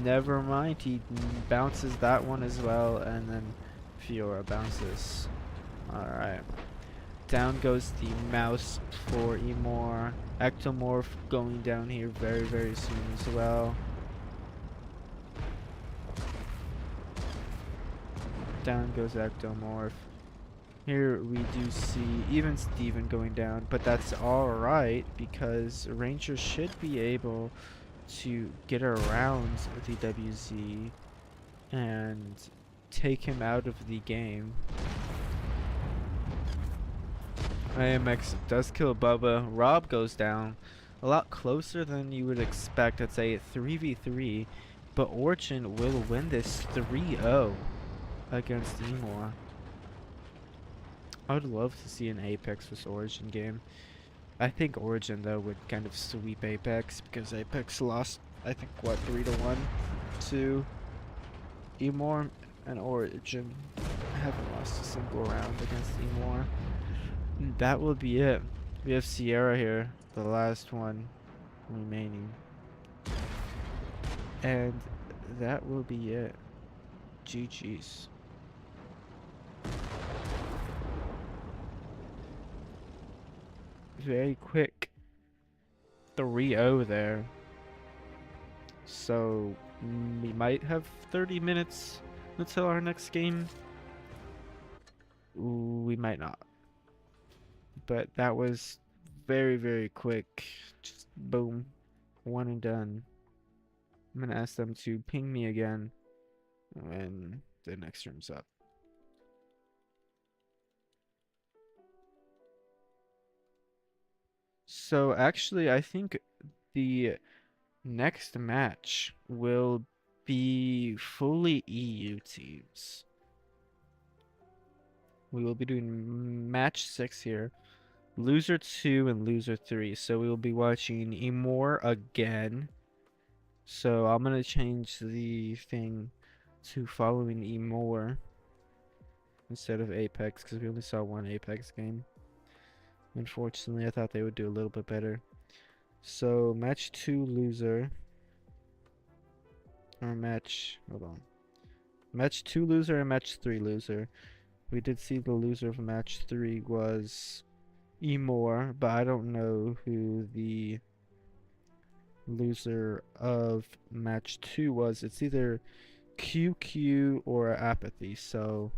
Never mind, he bounces that one as well, and then Fiora bounces. Alright. Down goes the mouse for IMMOR. Ectomorph going down here very, very soon as well. Down goes Ectomorph. Here we do see even Steven going down, but that's alright because Ranger should be able to get around the WZ and take him out of the game. IMX does kill Bubba. Rob goes down. A lot closer than you would expect. I'd say 3v3, but Origin will win this 3-0 against IMMOR. I would love to see an Apex vs Origin game. I think Origin though would kind of sweep Apex because Apex lost, I think, what, 3-1 to IMMOR, and Origin haven't lost a single round against IMMOR. That will be it. We have Sierra here, the last one remaining, and that will be it. GG's. Very quick 3-0 there. So we might have 30 minutes until our next game. We might not. But that was very, very quick. Just boom. One and done. I'm gonna ask them to ping me again when the next room's up. So actually, I think the next match will be fully EU teams. We will be doing match 6 here. Loser 2 and loser 3. So we will be watching IMMOR again. So I'm going to change the thing to following IMMOR instead of Apex because we only saw one Apex game. Unfortunately, I thought they would do a little bit better. So match 2 loser. Or match, hold on. Match 2 loser and match 3 loser. We did see the loser of match 3 was IMMOR, but I don't know who the loser of match 2 was. It's either QQ or Apathy, so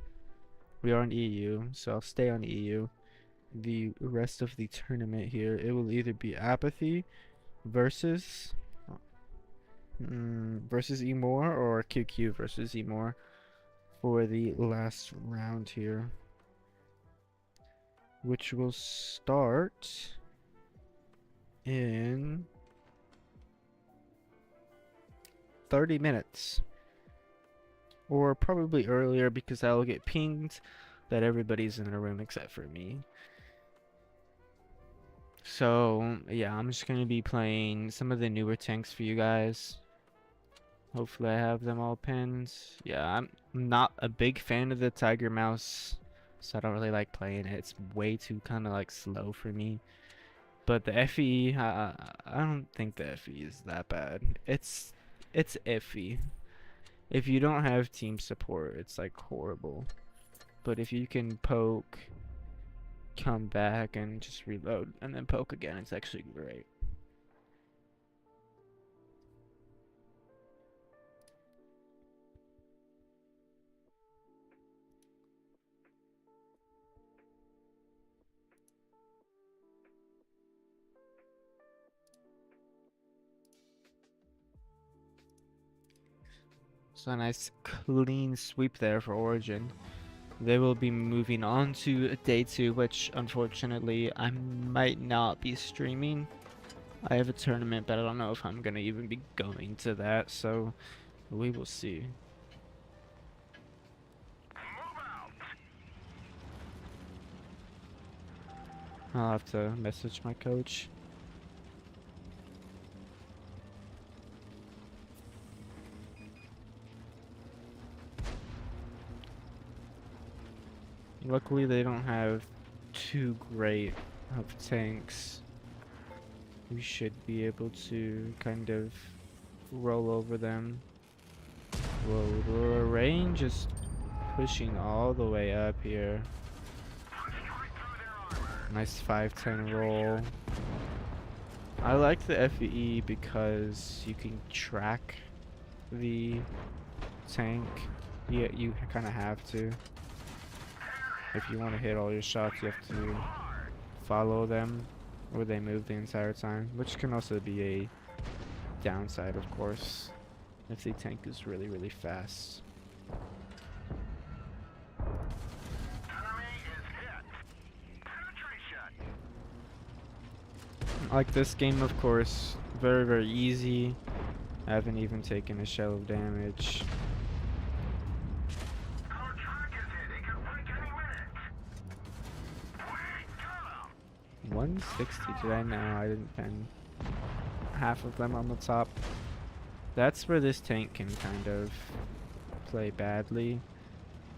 we are on EU, so I'll stay on EU. The rest of the tournament here, it will either be Apathy versus IMMOR or QQ versus IMMOR for the last round here, which will start in 30 minutes, or probably earlier because I will get pinged that everybody's in the room except for me. So yeah, I'm just gonna be playing some of the newer tanks for you guys. Hopefully I have them all pinned. Yeah, I'm not a big fan of the Tiger Mouse, so I don't really like playing it. It's way too kind of like slow for me. But the FE, I don't think the FE is that bad. It's iffy. If you don't have team support, it's like horrible. But if you can poke, come back, and just reload, and then poke again, it's actually great. So a nice clean sweep there for Origin. They will be moving on to day 2, which unfortunately I might not be streaming. I have a tournament, but I don't know if I'm gonna even be going to that, so we will see. I'll have to message my coach. Luckily they don't have too great of tanks. We should be able to kind of roll over them. Whoa, the range is pushing all the way up here. Nice 5-10 roll. I like the FE because you can track the tank. Yeah, you kind of have to. If you want to hit all your shots, you have to follow them, or they move the entire time, which can also be a downside, of course, if the tank is really, really fast. Like this game, of course, very, very easy. I haven't even taken a shell of damage. 160, did I know? I didn't pen half of them on the top. That's where this tank can kind of play badly,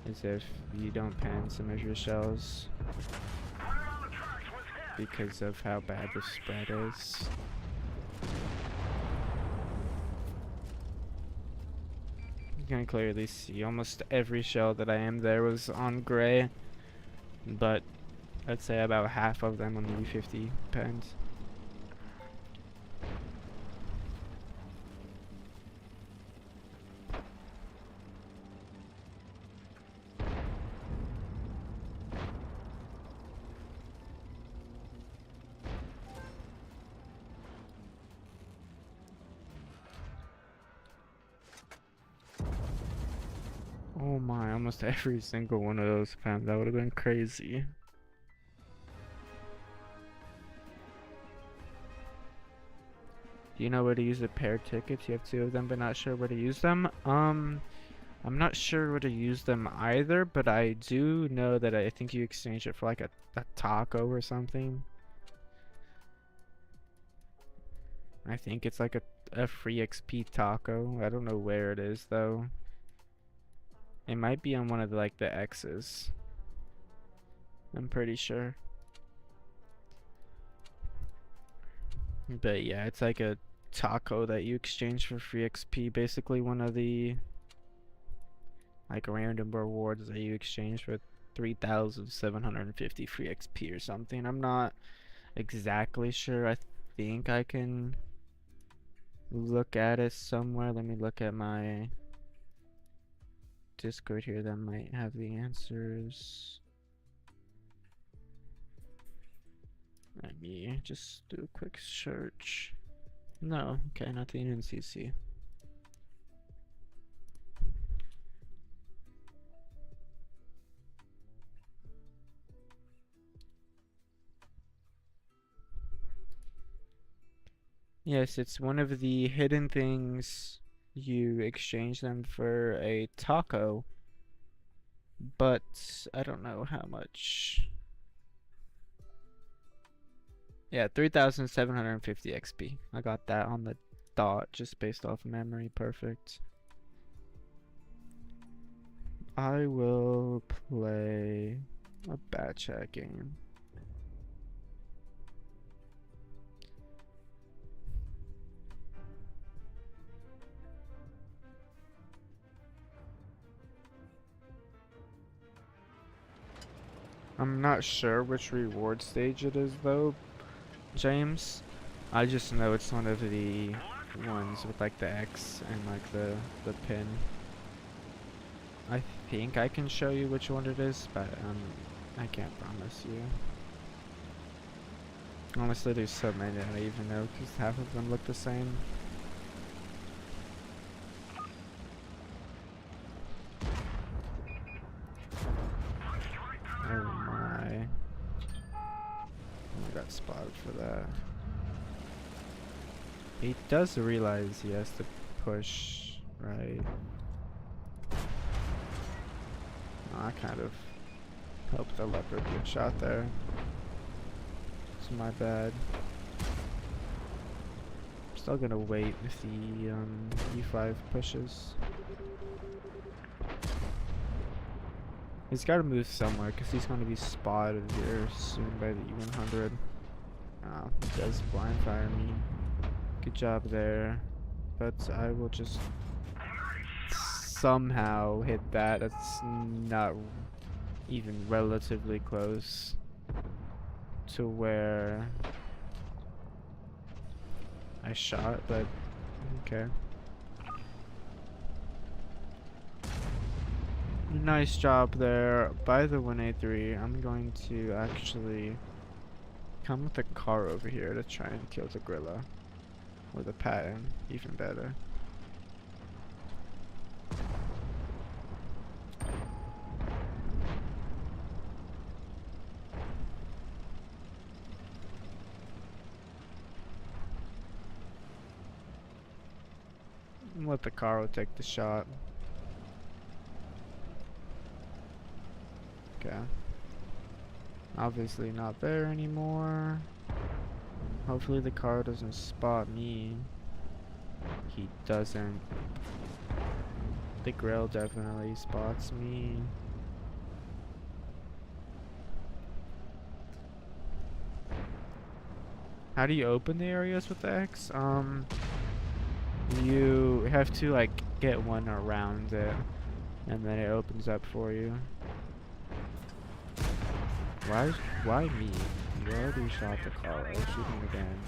is if you don't pen some of your shells because of how bad the spread is. You can clearly see almost every shell that I am there was on gray, but I'd say about half of them on the U50 pens. Oh my, almost every single one of those pens. That would have been crazy. Do you know where to use the paired tickets? You have 2 of them, but not sure where to use them. I'm not sure where to use them either, but I do know that I think you exchange it for like a taco or something. I think it's like a free XP taco. I don't know where it is though. It might be on one of the, like the X's. I'm pretty sure. But yeah, it's like a taco that you exchange for free XP. Basically one of the like random rewards that you exchange for 3,750 free XP or something. I'm not exactly sure. I think I can look at it somewhere. Let me look at my Discord here. That might have the answers. Let me just do a quick search. No, okay, nothing in CC. Yes, it's one of the hidden things. You exchange them for a taco, but I don't know how much. Yeah, 3,750 XP. I got that on the thought, just based off memory. Perfect. I will play a bat chat game. I'm not sure which reward stage it is though, James. I just know it's one of the ones with like the X and like the pin. I think I can show you which one it is, but I can't promise you. Honestly, there's so many I don't even know because half of them look the same. Oh my. I got spotted for that. He does realize he has to push, right? I kind of helped the leopard get shot there. It's my bad. Still gonna wait if the E5 pushes. He's gotta move somewhere because he's gonna be spotted here soon by the E100. Oh, he does blind fire me. Good job there. But I will just somehow hit that. That's not even relatively close to where I shot, but okay. Nice job there by the 1A3. I'm going to actually come with a car over here to try and kill the gorilla. Or the pattern, even better. Let the car take the shot. Okay. Obviously not there anymore. Hopefully the car doesn't spot me. He doesn't. The grill definitely spots me. How do you open the areas with the X? You have to like get one around it, and then it opens up for you. Why me? You already shot the car. I'll shoot him again.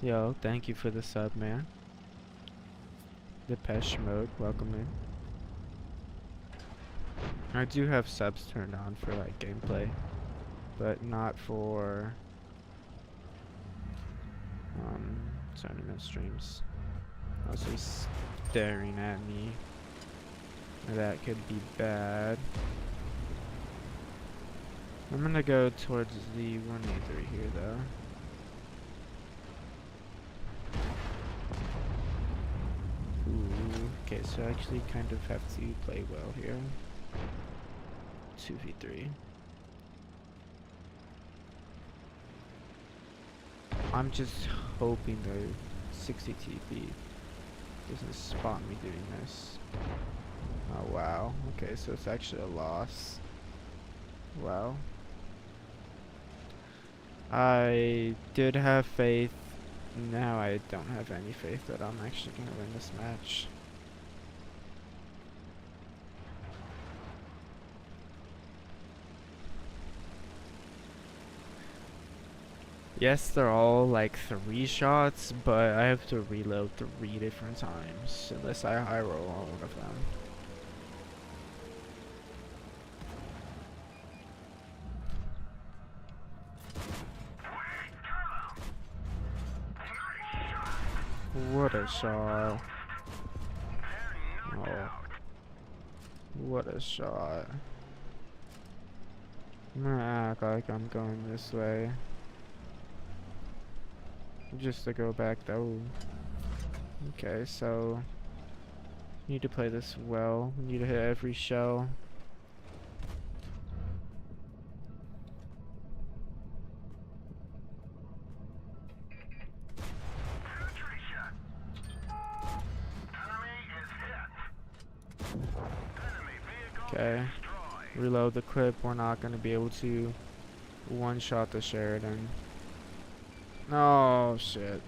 Yo, thank you for the sub, man. Depeche Mode, welcome in. I do have subs turned on for like gameplay, but not for tournament streams. Also staring at me. That could be bad. I'm gonna go towards the 1A3 here though. Ooh, okay, so I actually kind of have to play well here. 2v3. I'm just hoping the 60 TP doesn't spot me doing this. Oh wow, okay, so it's actually a loss. Wow. I did have faith, now I don't have any faith that I'm actually gonna win this match. Yes, they're all like 3 shots, but I have to reload 3 different times unless I high roll on one of them. What a shot. Oh. What a shot. I'm gonna act like I'm going this way. Just to go back though. Okay, so Need to play this well. Need to hit every shell. Penetration. Enemy is hit. Enemy vehicle Okay. destroyed. Reload the clip. We're not going to be able to one-shot the Sheridan. Oh, shit.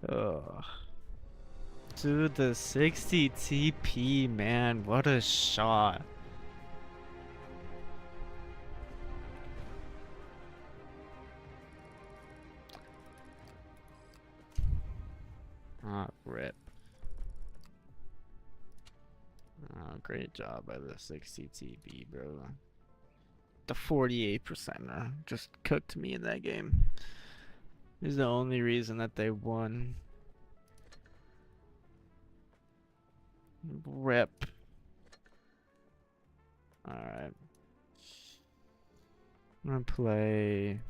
Ugh. Dude, the 60 TP, man. What a shot. Ah, rip. Oh, great job by the 60 TP, bro. The 48%er just cooked me in that game. Is the only reason that they won. Rip. Alright. I'm gonna play.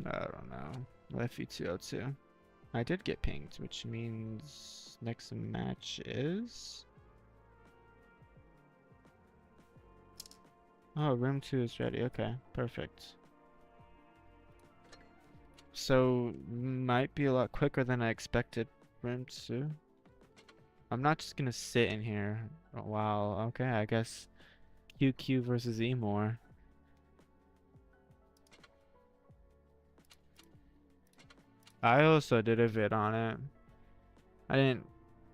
I don't know. FE202. I did get pinged, which means next match is. Oh, room 2 is ready. Okay, perfect. So, might be a lot quicker than I expected. Room 2. I'm not just gonna sit in here. Oh, wow, okay, I guess QQ versus IMMOR. I also did a vid on it. I didn't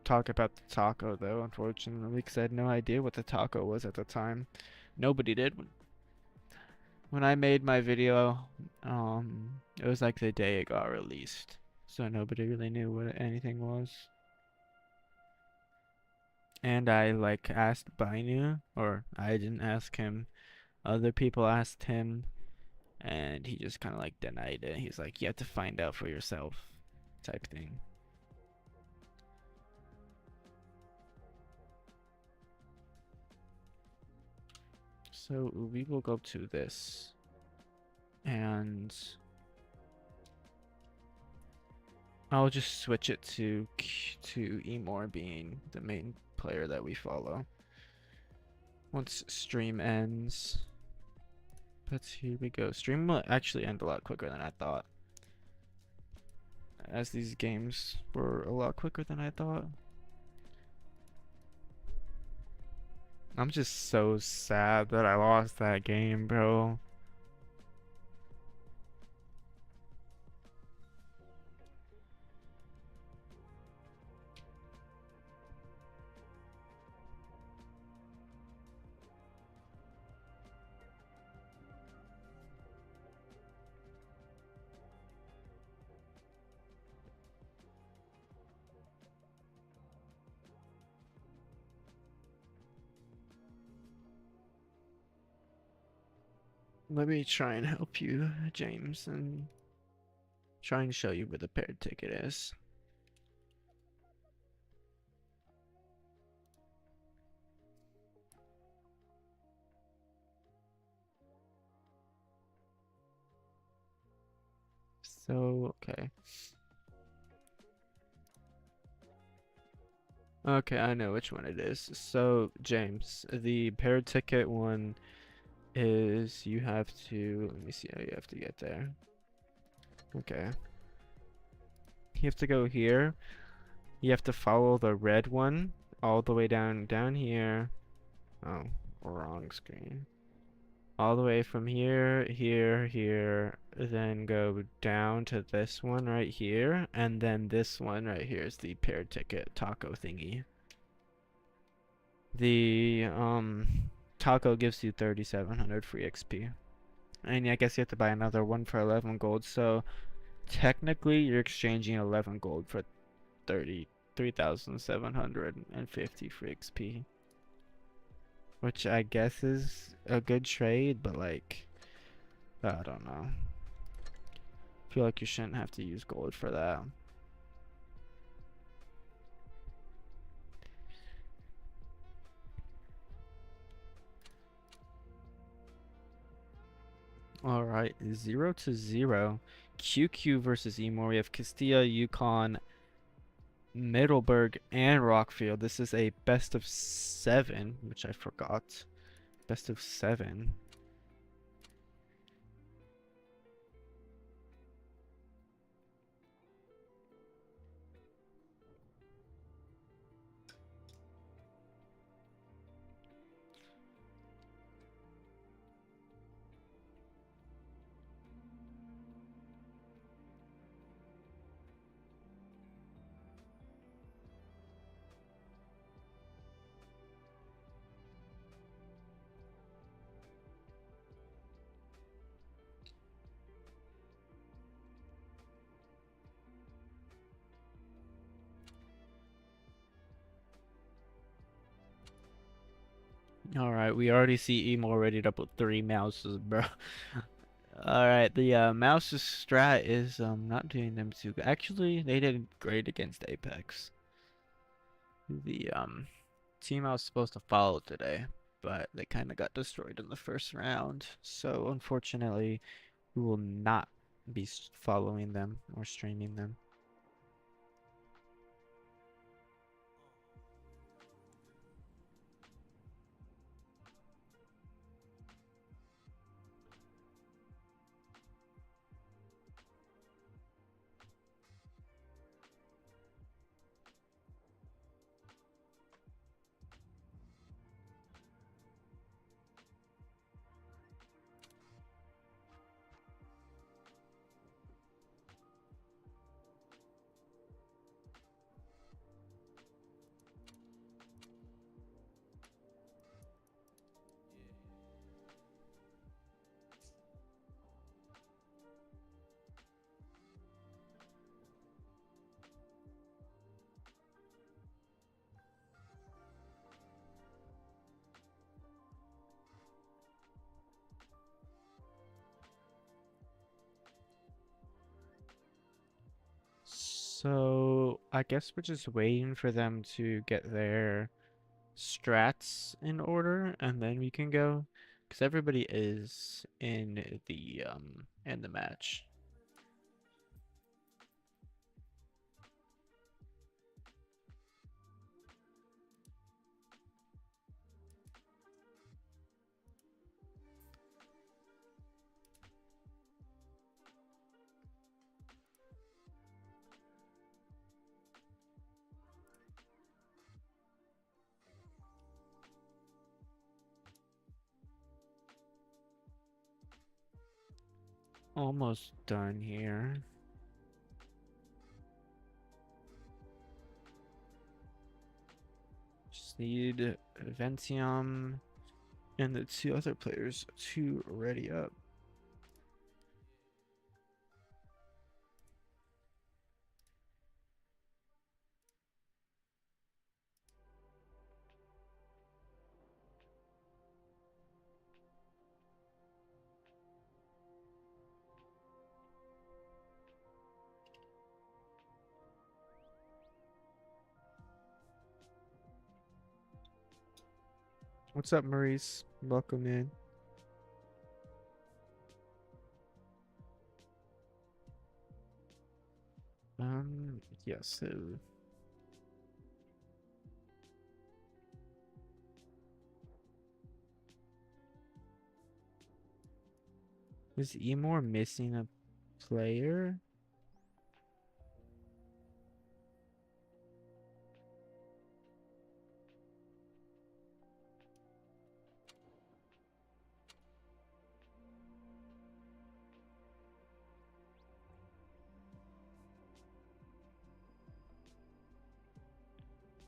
talk about the taco though, unfortunately, because I had no idea what the taco was at the time. Nobody did. When I made my video, it was like the day it got released, so nobody really knew what anything was. And I like asked Bainu, or I didn't ask him. Other people asked him, and he just kind of like denied it. He's like, "You have to find out for yourself," type thing. So we will go to this, and I'll just switch it to IMMOR being the main player that we follow. Once stream ends, but here we go. Stream will actually end a lot quicker than I thought, as these games were a lot quicker than I thought. I'm just so sad that I lost that game, bro. Let me try and help you, James, and try and show you where the paired ticket is. So, okay. Okay, I know which one it is. So, James, the paired ticket one is you have to, let me see how you have to get there. Okay. You have to go here. You have to follow the red one all the way down here. Oh, wrong screen. All the way from here, here, then go down to this one right here, and then this one right here is the paired ticket taco thingy. The taco gives you 3,700 free XP. And I guess you have to buy another one for 11 gold, so technically you're exchanging 11 gold for 33,750 free XP. Which I guess is a good trade, but like, I don't know. I feel like you shouldn't have to use gold for that. All right, 0-0. QQ versus IMMOR. We have Castilla, Yukon, Middleburg, and Rockfield. This is a best of 7, which I forgot. Best of 7. All right, we already see IMMOR ready to put 3 mouses, bro. All right, the mouse's strat is not doing them too good. Actually, they did great against Apex. The team I was supposed to follow today, but they kind of got destroyed in the first round. So unfortunately, we will not be following them or streaming them. So I guess we're just waiting for them to get their strats in order, and then we can go, because everybody is in the match. Almost done here. Just need Ventium and the 2 other players to ready up. What's up, Maurice? Welcome in. Yes, so is IMMOR missing a player?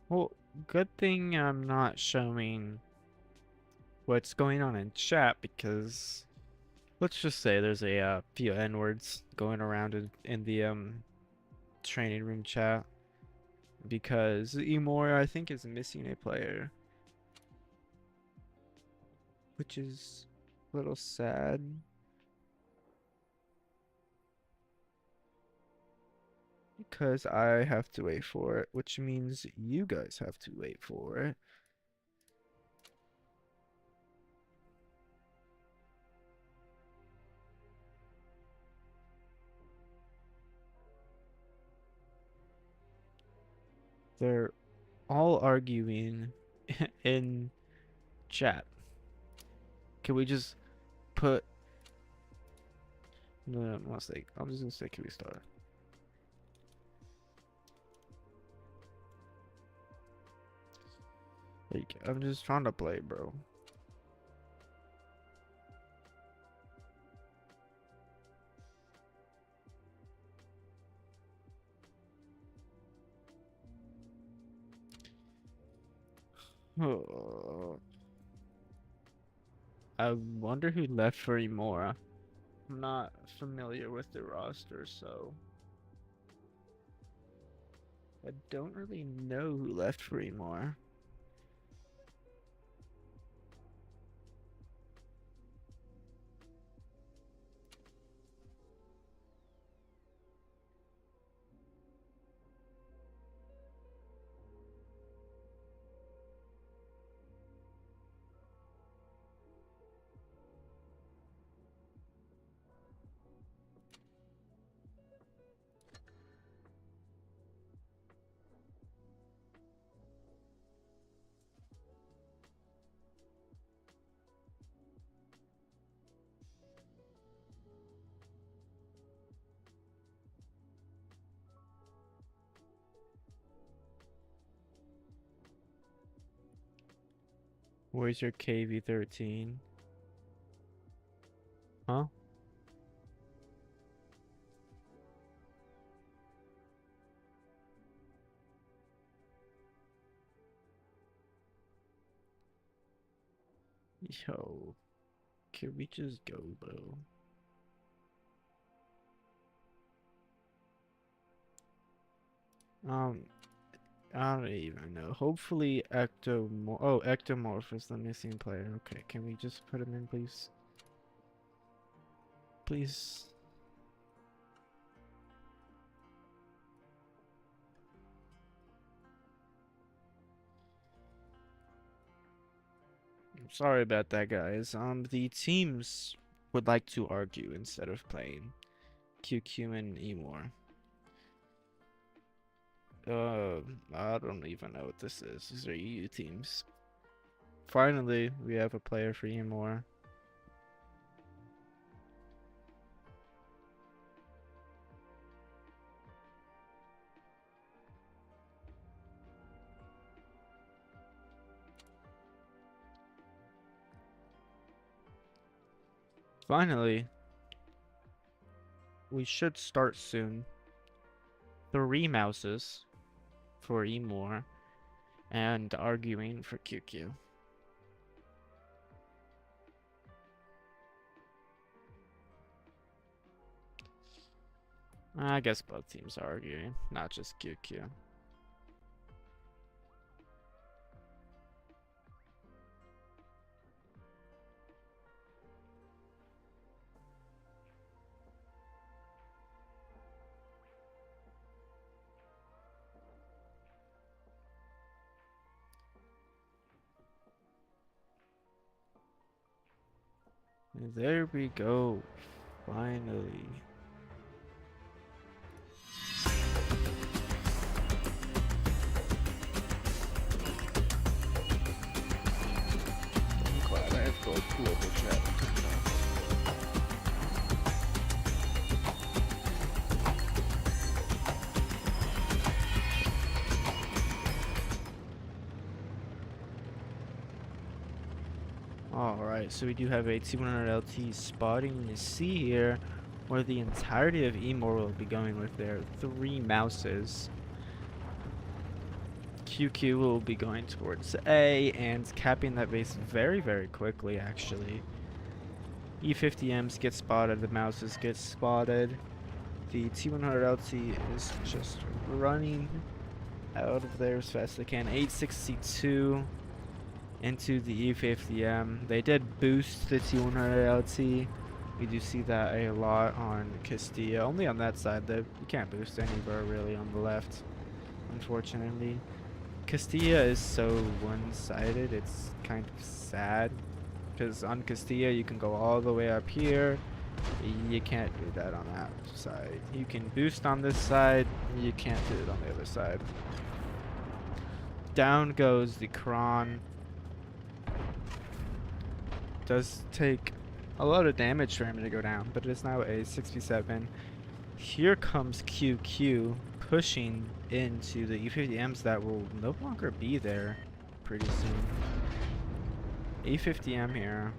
Well, good thing I'm not showing what's going on in chat, because let's just say there's a few N-words going around in the training room chat, because IMMOR I think is missing a player, which is a little sad. Because I have to wait for it, which means you guys have to wait for it. They're all arguing in chat. Can we just put... No, I'm not saying. I'm just gonna say, can we start? There you go. I'm just trying to play, bro. I wonder who left for IMMOR. I'm not familiar with the roster, so I don't really know who left for IMMOR. Where's your KV-13? Huh? Yo, can we just go, bro? I don't even know. Hopefully Ectomorph is the missing player. Okay, can we just put him in, please? Please. I'm sorry about that, guys. The teams would like to argue instead of playing QQ and IMMOR. I don't even know what this is. These are EU teams. Finally, we have a player for IMMOR. Finally, we should start soon. 3 mouses for IMMOR and arguing for QQ. I guess both teams are arguing, not just QQ. There we go. Finally. I'm glad I have gold global chat. Alright, so we do have a T100 LT spotting C here, where the entirety of IMMOR will be going with their 3 mouses. QQ will be going towards A and capping that base very, very quickly, actually. E50Ms get spotted, the mouses get spotted. The T100 LT is just running out of there as fast as they can. 862 into the E50M. They did boost the T100 LT. We do see that a lot on Castilla. Only on that side, though. You can't boost anywhere really on the left, unfortunately. Castilla is so one-sided, it's kind of sad. Because on Castilla, you can go all the way up here. You can't do that on that side. You can boost on this side, you can't do it on the other side. Down goes the Kron. Does take a lot of damage for him to go down, but it is now a 67. Here comes QQ pushing into the E50Ms that will no longer be there pretty soon. E50M here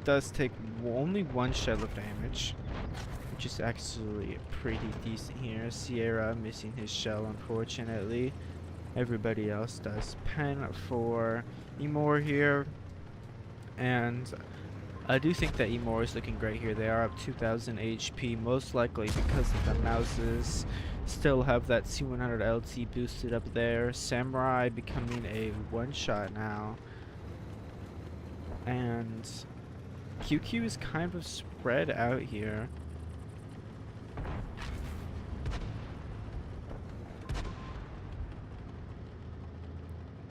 does take only one shell of damage, which is actually pretty decent here. Sierra missing his shell, unfortunately. Everybody else does. Pen for IMMOR here. And I do think that IMMOR is looking great here. They are up 2000 HP, most likely because of the mouses. Still have that C100 LT boosted up there. Samurai becoming a one-shot now. And QQ is kind of spread out here.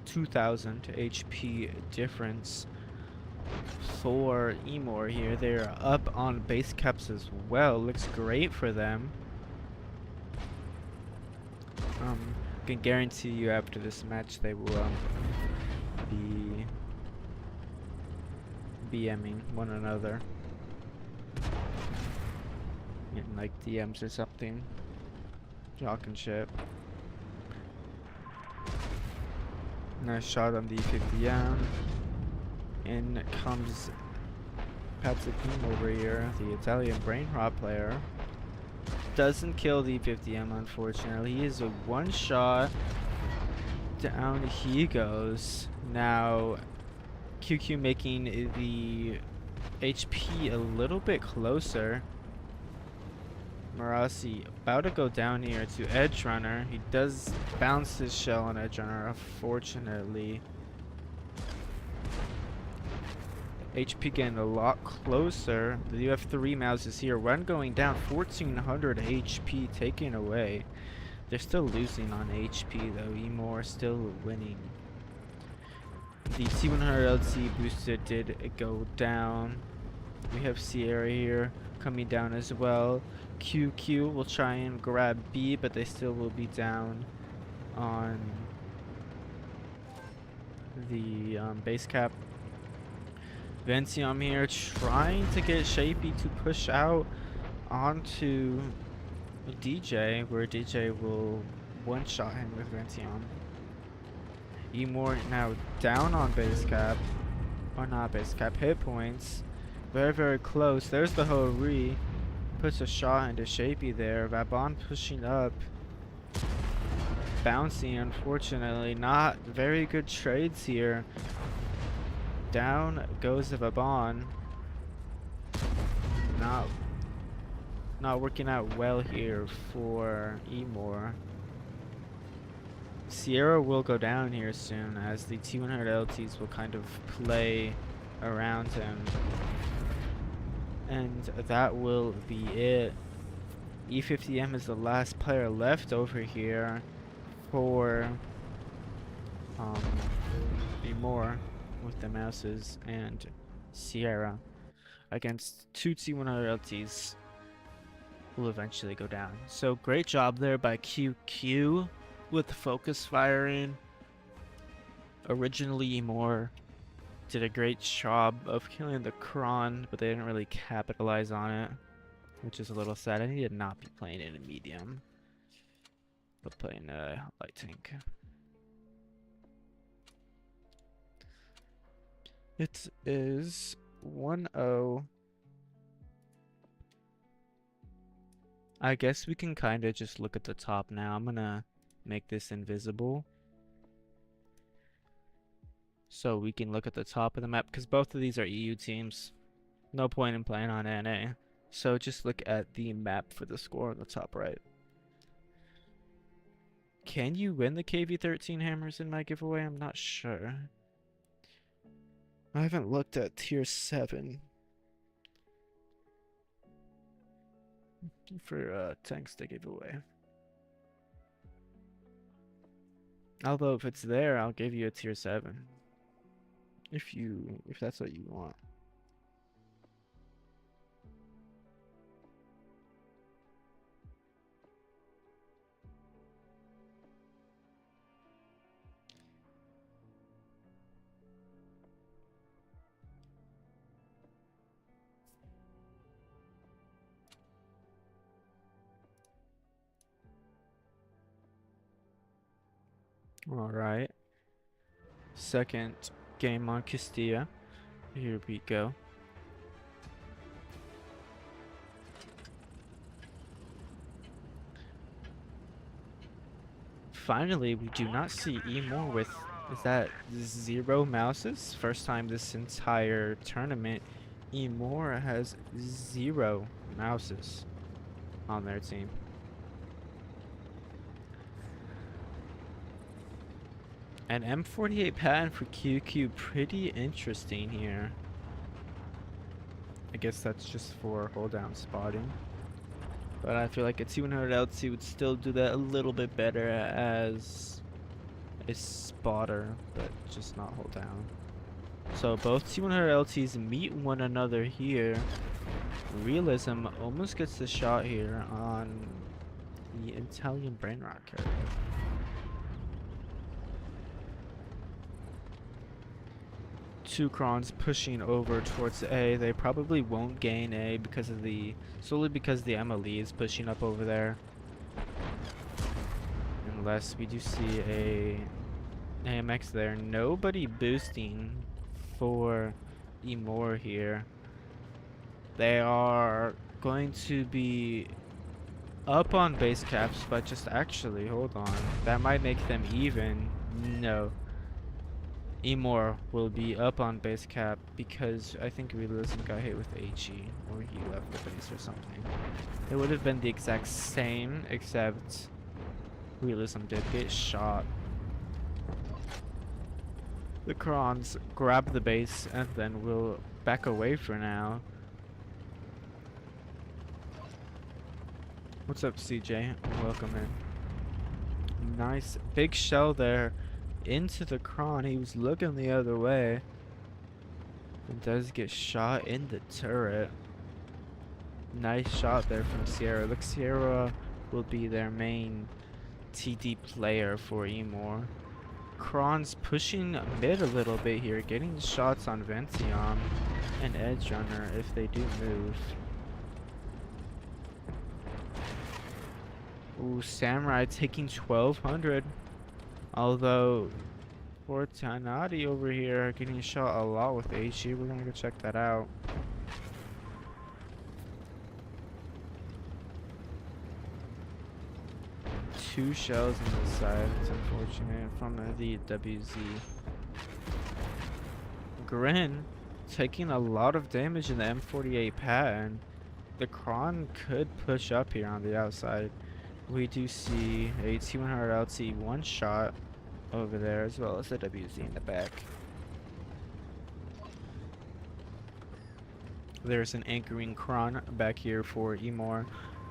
$2,000 HP difference for IMMOR here. They're up on base caps as well. Looks great for them. Can guarantee you after this match they will be BMing one another in like DMs or something. Talking shit. Nice shot on the 50M. In comes Patsukim over here, the Italian brain rot player. Doesn't kill the 50M, unfortunately. He is a one shot. Down he goes. Now, QQ making the HP a little bit closer. Marasi about to go down here to Edge Runner. He does bounce his shell on Edge Runner, unfortunately. HP getting a lot closer. You have 3 mouses here. Run going down, 1400 HP taken away. They're still losing on HP though. IMMOR still winning. The C100 LT boosted did go down. We have Sierra here coming down as well. QQ will try and grab B, but they still will be down on the base cap. Ventium here trying to get Shapey to push out onto DJ, where DJ will one-shot him with Ventium. IMMOR now down on base cap, or not base cap, hit points. Very, very close. There's the Hori. Puts a shot into Shapey there. Vabon pushing up. Bouncing, unfortunately. Not very good trades here. Down goes the Vabon. Not working out well here for IMMOR. Sierra will go down here soon, as the T100 LTs will kind of play around him. And that will be it. E50M is the last player left over here for IMMOR with the mouses, and Sierra against 2 T100 LTs will eventually go down. So great job there by QQ with the focus firing. Originally IMMOR did a great job of killing the Kron, but they didn't really capitalize on it, which is a little sad. I need to not be playing in a medium, but playing a light tank. It is 1-0. I guess we can kind of just look at the top now. I'm gonna make this invisible so we can look at the top of the map, because both of these are EU teams. No point in playing on NA. So just look at the map for the score on the top right. Can you win the KV-13 hammers in my giveaway? I'm not sure. I haven't looked at tier 7 for tanks to give away. Although if it's there, I'll give you a tier 7. If that's what you want. Alright. Second game on Castilla. Here we go. Finally, we do not see IMMOR with, is that 0 mouses? First time this entire tournament, IMMOR has 0 mouses on their team. An M48 pattern for QQ, pretty interesting here. I guess that's just for hold down spotting. But I feel like a 200 LT would still do that a little bit better as a spotter, but just not hold down. So both 200 LTs meet one another here. Realism almost gets the shot here on the Italian brain rock carrier. Two Crons pushing over towards A. They probably won't gain A because of solely because the MLE is pushing up over there. Unless we do see a AMX there. Nobody boosting for IMMOR here. They are going to be up on base caps, but just actually, hold on. That might make them even. No. IMMOR will be up on base cap because I think Realism got hit with HE or he left the base or something. It would have been the exact same except Realism did get shot. The Crons grab the base and then we'll back away for now. What's up, CJ? Welcome in. Nice big shell there into the Cron. He was looking the other way and does get shot in the turret. Nice shot there from Sierra. Looks Sierra will be their main TD player for IMMOR. Cron's pushing mid a little bit here, getting shots on Vention and Edge Runner if they do move. Ooh, Samurai taking 1200. Although, Fortanati over here getting shot a lot with HE. We're gonna go check that out. Two shells on this side. It's unfortunate from the WZ. Grin taking a lot of damage in the M48 pattern. The Cron could push up here on the outside. We do see a 200 LT one shot over there as well as the WZ in the back. There's an anchoring Cron back here for IMMOR,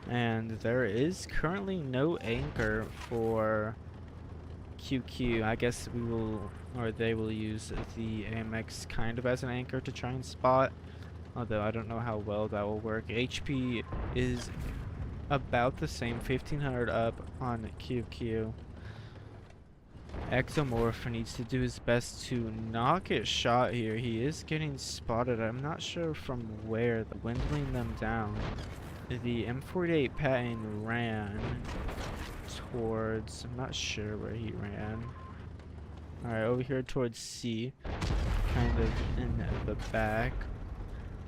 and there is currently no anchor for QQ. I guess we will, or they will use the AMX kind of as an anchor to try and spot, although I don't know how well that will work. HP is about the same, 1500 up on QQ. Exomorph needs to do his best to not get shot here. He is getting spotted. I'm not sure from where. Dwindling them down. The M48 Patton ran towards, I'm not sure where he ran. Alright, over here towards C, kind of in the back.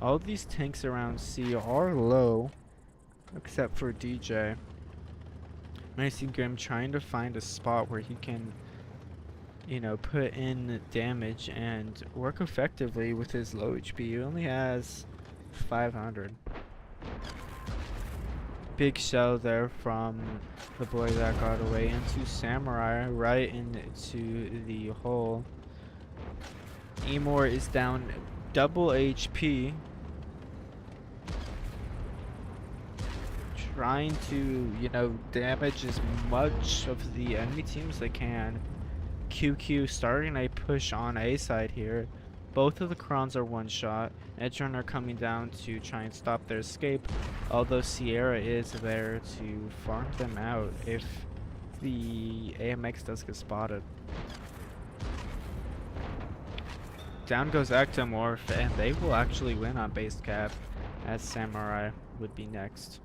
All these tanks around C are low, except for DJ. I see Grim trying to find a spot where he can, you know, put in damage and work effectively with his low HP. He only has 500. Big shell there from the boy that got away into Samurai, right into the hole. IMMOR is down double HP. Trying to, you know, damage as much of the enemy team as they can. QQ starting a push on A side here. Both of the Crons are one shot. Edge Runner coming down to try and stop their escape, although Sierra is there to farm them out if the AMX does get spotted. Down goes Ectomorph, and they will actually win on base cap, as Samurai would be next.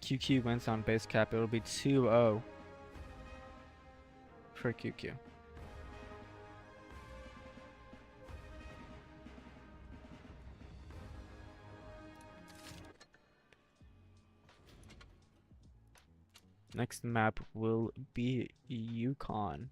QQ wins on base cap. It'll be 2-0. for QQ. Next map will be Yukon.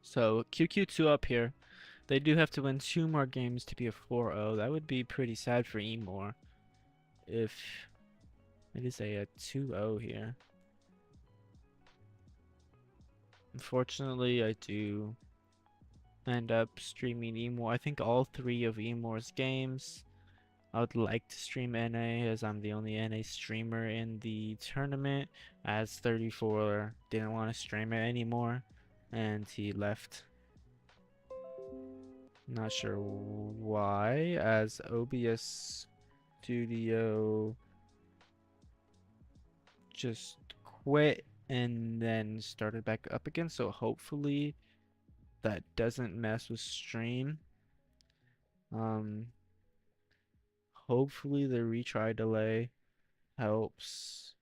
So QQ2 up here. They do have to win 2 more games to be a 4-0. That would be pretty sad for IMMOR if it is a 2-0 here. Unfortunately, I do end up streaming IMMOR. I think all 3 of IMMOR's games. I would like to stream NA as I'm the only NA streamer in the tournament, as 34 didn't want to stream it anymore and he left. Not sure why, as OBS Studio just quit and then started back up again, so hopefully that doesn't mess with stream. Hopefully the retry delay helps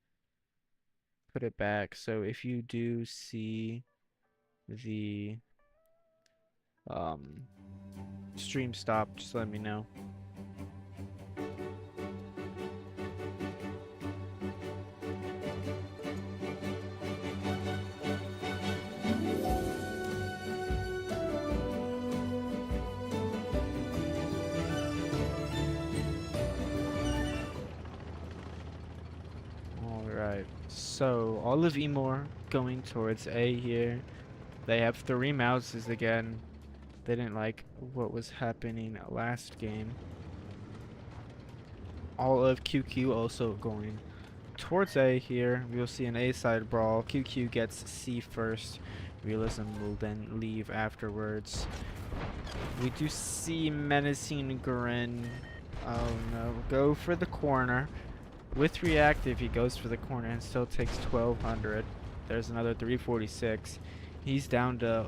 put it back. So if you do see the stream stop, just let me know. Alright, so all of IMMOR going towards A here. They have 3 mouses again. They didn't like what was happening last game. All of QQ also going towards A here. We'll see an A side brawl. QQ gets C first. Realism will then leave afterwards. We do see Menacing Grin. Oh no, go for the corner. With reactive, he goes for the corner and still takes 1200. There's another 346. He's down to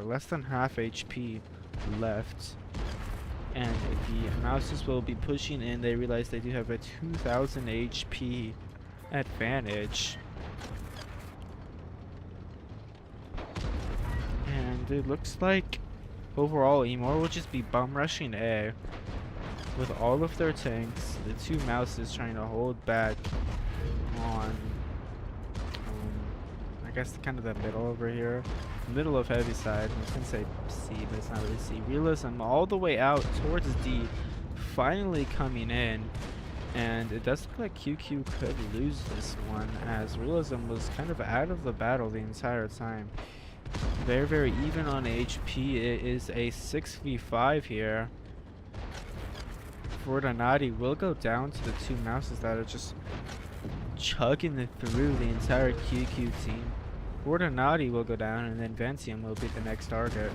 less than half HP left. And the mouses will be pushing in. They realize they do have a 2000 HP advantage. And it looks like overall IMMOR will just be bum rushing A with all of their tanks. The 2 mouses trying to hold back on I guess kind of the middle over here. Middle of heavy side. I was gonna say C, but it's not really C. Realism all the way out towards D, finally coming in. And it does look like QQ could lose this one, as Realism was kind of out of the battle the entire time. Very, very even on HP. It is a 6v5 here. Fortunati will go down to the 2 mouses that are just chugging it through the entire QQ team. Fortunati will go down, and then Ventium will be the next target.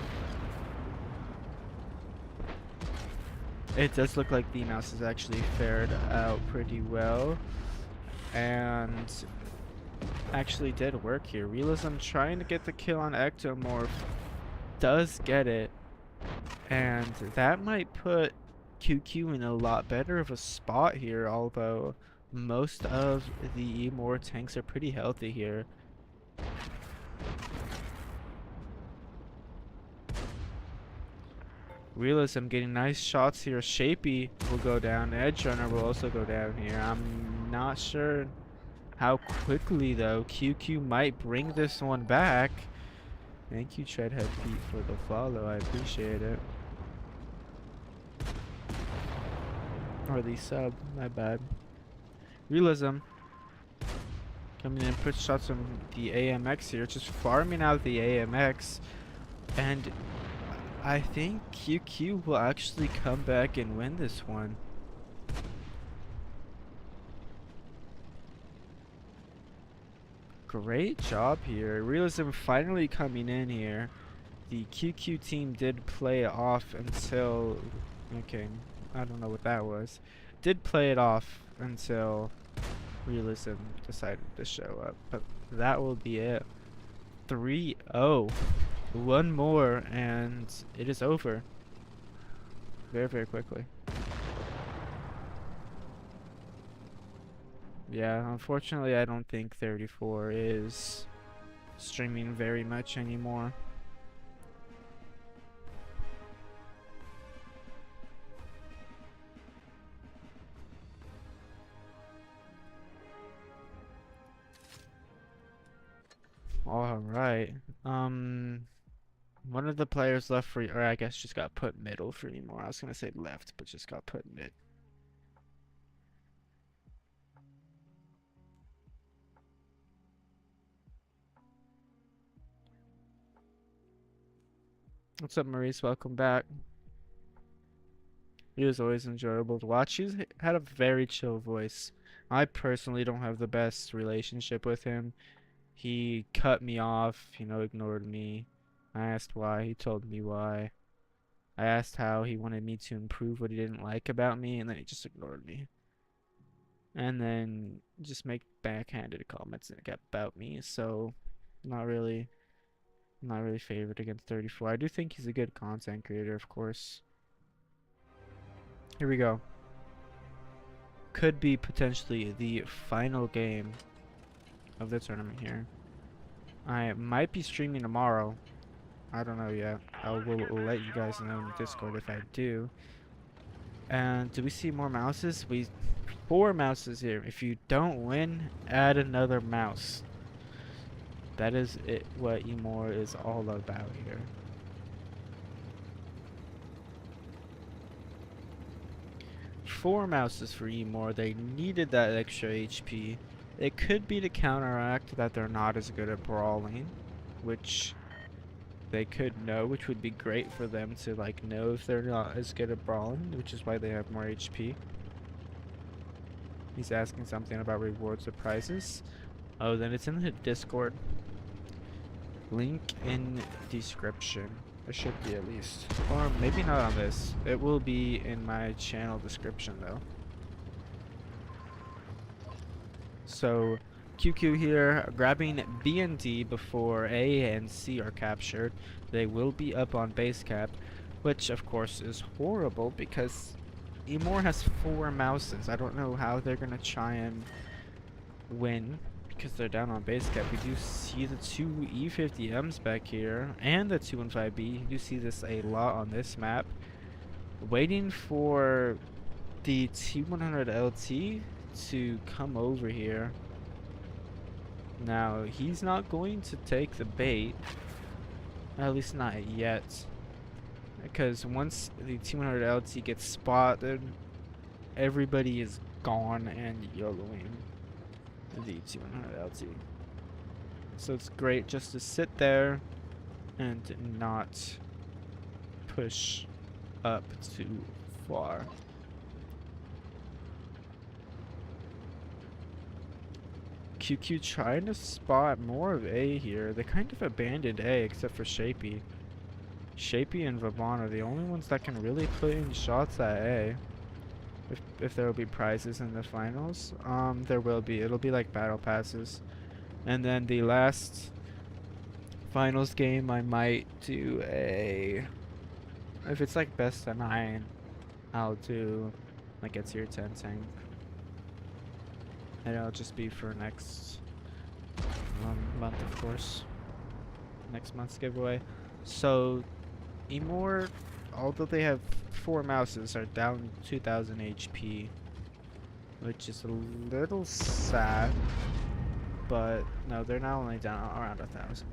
It does look like the mouse has actually fared out pretty well, and actually did work here. Realism trying to get the kill on Ectomorph, does get it, and that might put QQ in a lot better of a spot here, although most of the IMMOR tanks are pretty healthy here. Realism getting nice shots here. Shapey will go down. Edge Runner will also go down here. I'm not sure how quickly though. QQ might bring this one back. Thank you, Treadhead Pete, for the follow. I appreciate it. Or the sub, my bad. Realism Coming in, put shots on the AMX here, just farming out the AMX, and I think QQ will actually come back and win this one. Great job here. Realism finally coming in here. The QQ team did play it off until... Okay, I don't know what that was. Did play it off until Realism decided to show up. But that will be it. 3-0. One more and it is over. Very, very quickly. Yeah, unfortunately I don't think 34 is streaming very much anymore. Alright. One of the players left for, or I guess just got put middle for IMMOR. I was gonna say left, but just got put mid. What's up, Maurice? Welcome back. He was always enjoyable to watch. He had a very chill voice. I personally don't have the best relationship with him. He cut me off, ignored me. I asked why, he told me why. I asked how, he wanted me to improve what he didn't like about me, and then he just ignored me. And then just make backhanded comments about me, so not really favored against 34. I do think he's a good content creator, of course. Here we go. Could be potentially the final game of the tournament here. I might be streaming tomorrow. I don't know yet. I will let you guys know in the Discord if I do. And do we see more mouses? 4 mouses here. If you don't win, add another mouse. That is what IMMOR is all about here. Four mouses for IMMOR. They needed that extra HP. It could be to counteract that they're not as good at brawling, which they could know, which would be great for them to know if they're not as good at brawling, which is why they have more HP. He's asking something about rewards or prizes. Oh, then it's in the Discord. Link in description. It should be at least. Or maybe not on this. It will be in my channel description though. So QQ here grabbing B and D before A and C are captured. They will be up on base cap, which of course is horrible because IMMOR has 4 mouses. I don't know how they're gonna try and win because they're down on base cap. We do see the 2 E50Ms back here and the 215B. You do see this a lot on this map. Waiting for the T100 LT to come over here. Now he's not going to take the bait, at least not yet, because once the T100 LT gets spotted, everybody is gone and YOLOing the T100 LT. So it's great just to sit there and not push up too far. QQ trying to spot more of A here. They kind of abandoned A except for Shapey. Shapey and Vaughn are the only ones that can really put in shots at A. If there will be prizes in the finals. There will be. It'll be like battle passes. And then the last finals game I might do a... If it's like best of 9, I'll do like a tier 10 tank. And it'll just be for next month, of course. Next month's giveaway. So, IMMOR, although they have 4 mouses, are down 2,000 HP, which is a little sad. But no, they're not only down around 1,000.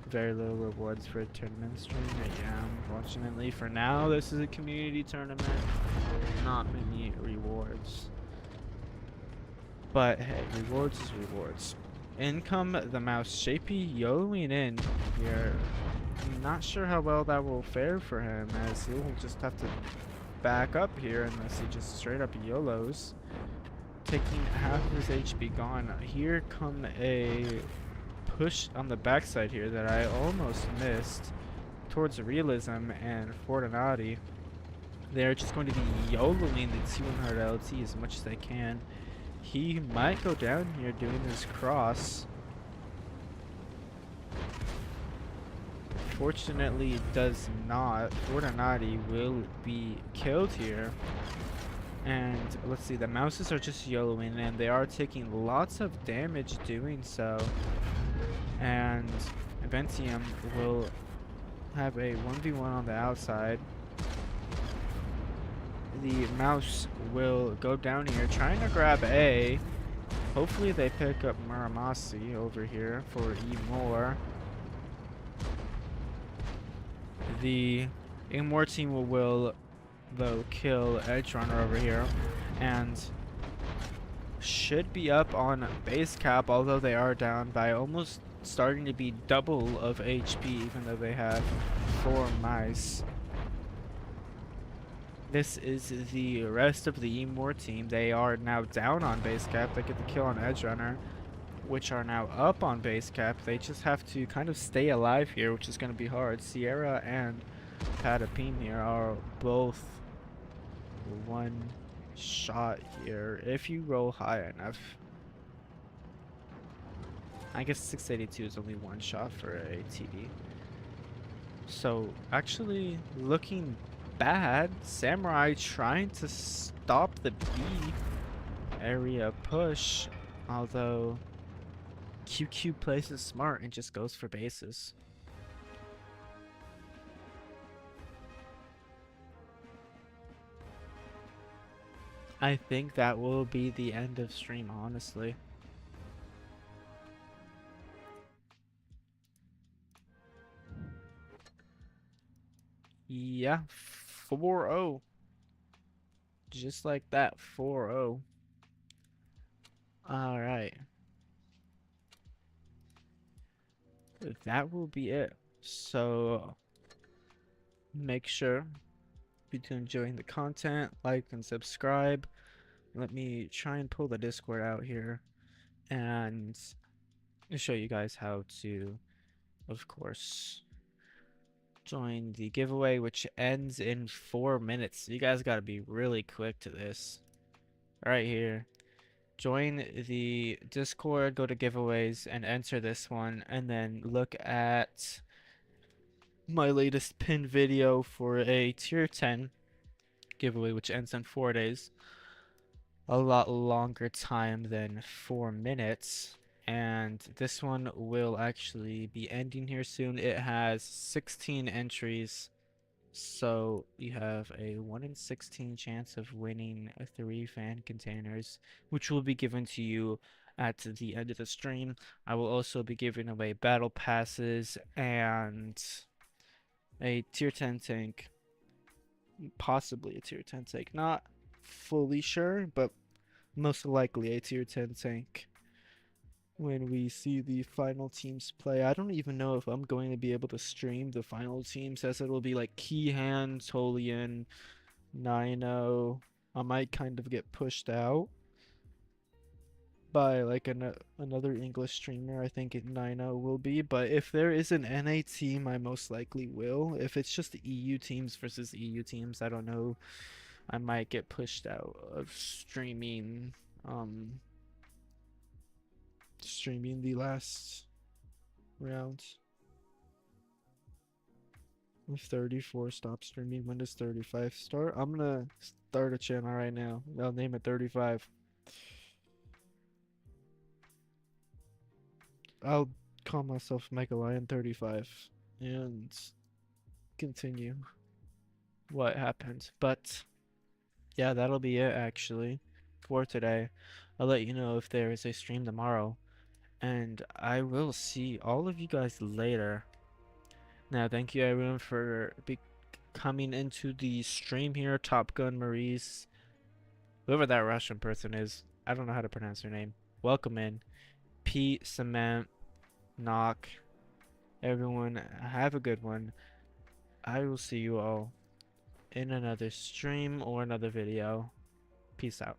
Very little rewards for a tournament stream. Yeah, unfortunately, for now, this is a community tournament. Not many rewards. But hey, rewards is rewards. In come the mouse. Shapey YOLOing in here. Not sure how well that will fare for him, as he'll just have to back up here unless he just straight up YOLOs. Taking half of his HP gone. Here come a push on the backside here that I almost missed towards Realism and Fortinati. They're just going to be YOLOing the 200 LT as much as they can. He might go down here doing this cross. Fortunately, it does not. Fortinati will be killed here. And let's see, the mouses are just YOLOing and they are taking lots of damage doing so. And Eventium will have a 1v1 on the outside. The mouse will go down here trying to grab A. Hopefully they pick up Muramasi over here for IMMOR. The IMMOR team will though kill Edge Runner over here and should be up on base cap, although they are down by almost starting to be double of HP, even though they have 4 mice. This is the rest of the IMMOR team. They are now down on base cap. They get the kill on Edge Runner, which are now up on base cap. They just have to kind of stay alive here, which is going to be hard. Sierra and Patapine here are both one shot here if you roll high enough. I guess 682 is only one shot for a TD. So actually looking bad. Samurai trying to stop the B area push, although QQ plays it smart and just goes for bases. I think that will be the end of stream, honestly. Yeah, 4-0. Just like that, 4-0. Alright. That will be it. So, make sure you're enjoying the content, like and subscribe. Let me try and pull the Discord out here and show you guys how to, of course, join the giveaway, which ends in 4 minutes. So you guys got to be really quick to this. Right here. Join the Discord, go to giveaways, and enter this one, and then look at my latest pinned video for a tier 10 giveaway, which ends in 4 days. A lot longer time than 4 minutes. And this one will actually be ending here soon. It has 16 entries. So you have a 1 in 16 chance of winning 3 fan containers, which will be given to you at the end of the stream. I will also be giving away battle passes and a tier 10 tank, possibly a tier 10 tank. Not fully sure, but most likely a tier 10 tank when we see the final teams play. I don't even know if I'm going to be able to stream the final teams, as it'll be like Keyhand, Tolian, Nino. I might kind of get pushed out by like another English streamer. I think Nino will be, but if there is an NA team, I most likely will. If it's just EU teams versus EU teams, I don't know. I might get pushed out of streaming the last round. 34 stop streaming. When does 35 start? I'm gonna start a channel right now. I'll name it 35. I'll call myself Mega Lion 35 and continue what happened. But yeah, that'll be it actually for today. I'll let you know if there is a stream tomorrow. And I will see all of you guys later. Now, thank you everyone for coming into the stream here. Top Gun Maurice, whoever that Russian person is, I don't know how to pronounce her name. Welcome in. Pete, Cement, Knock. Everyone, have a good one. I will see you all in another stream or another video. Peace out.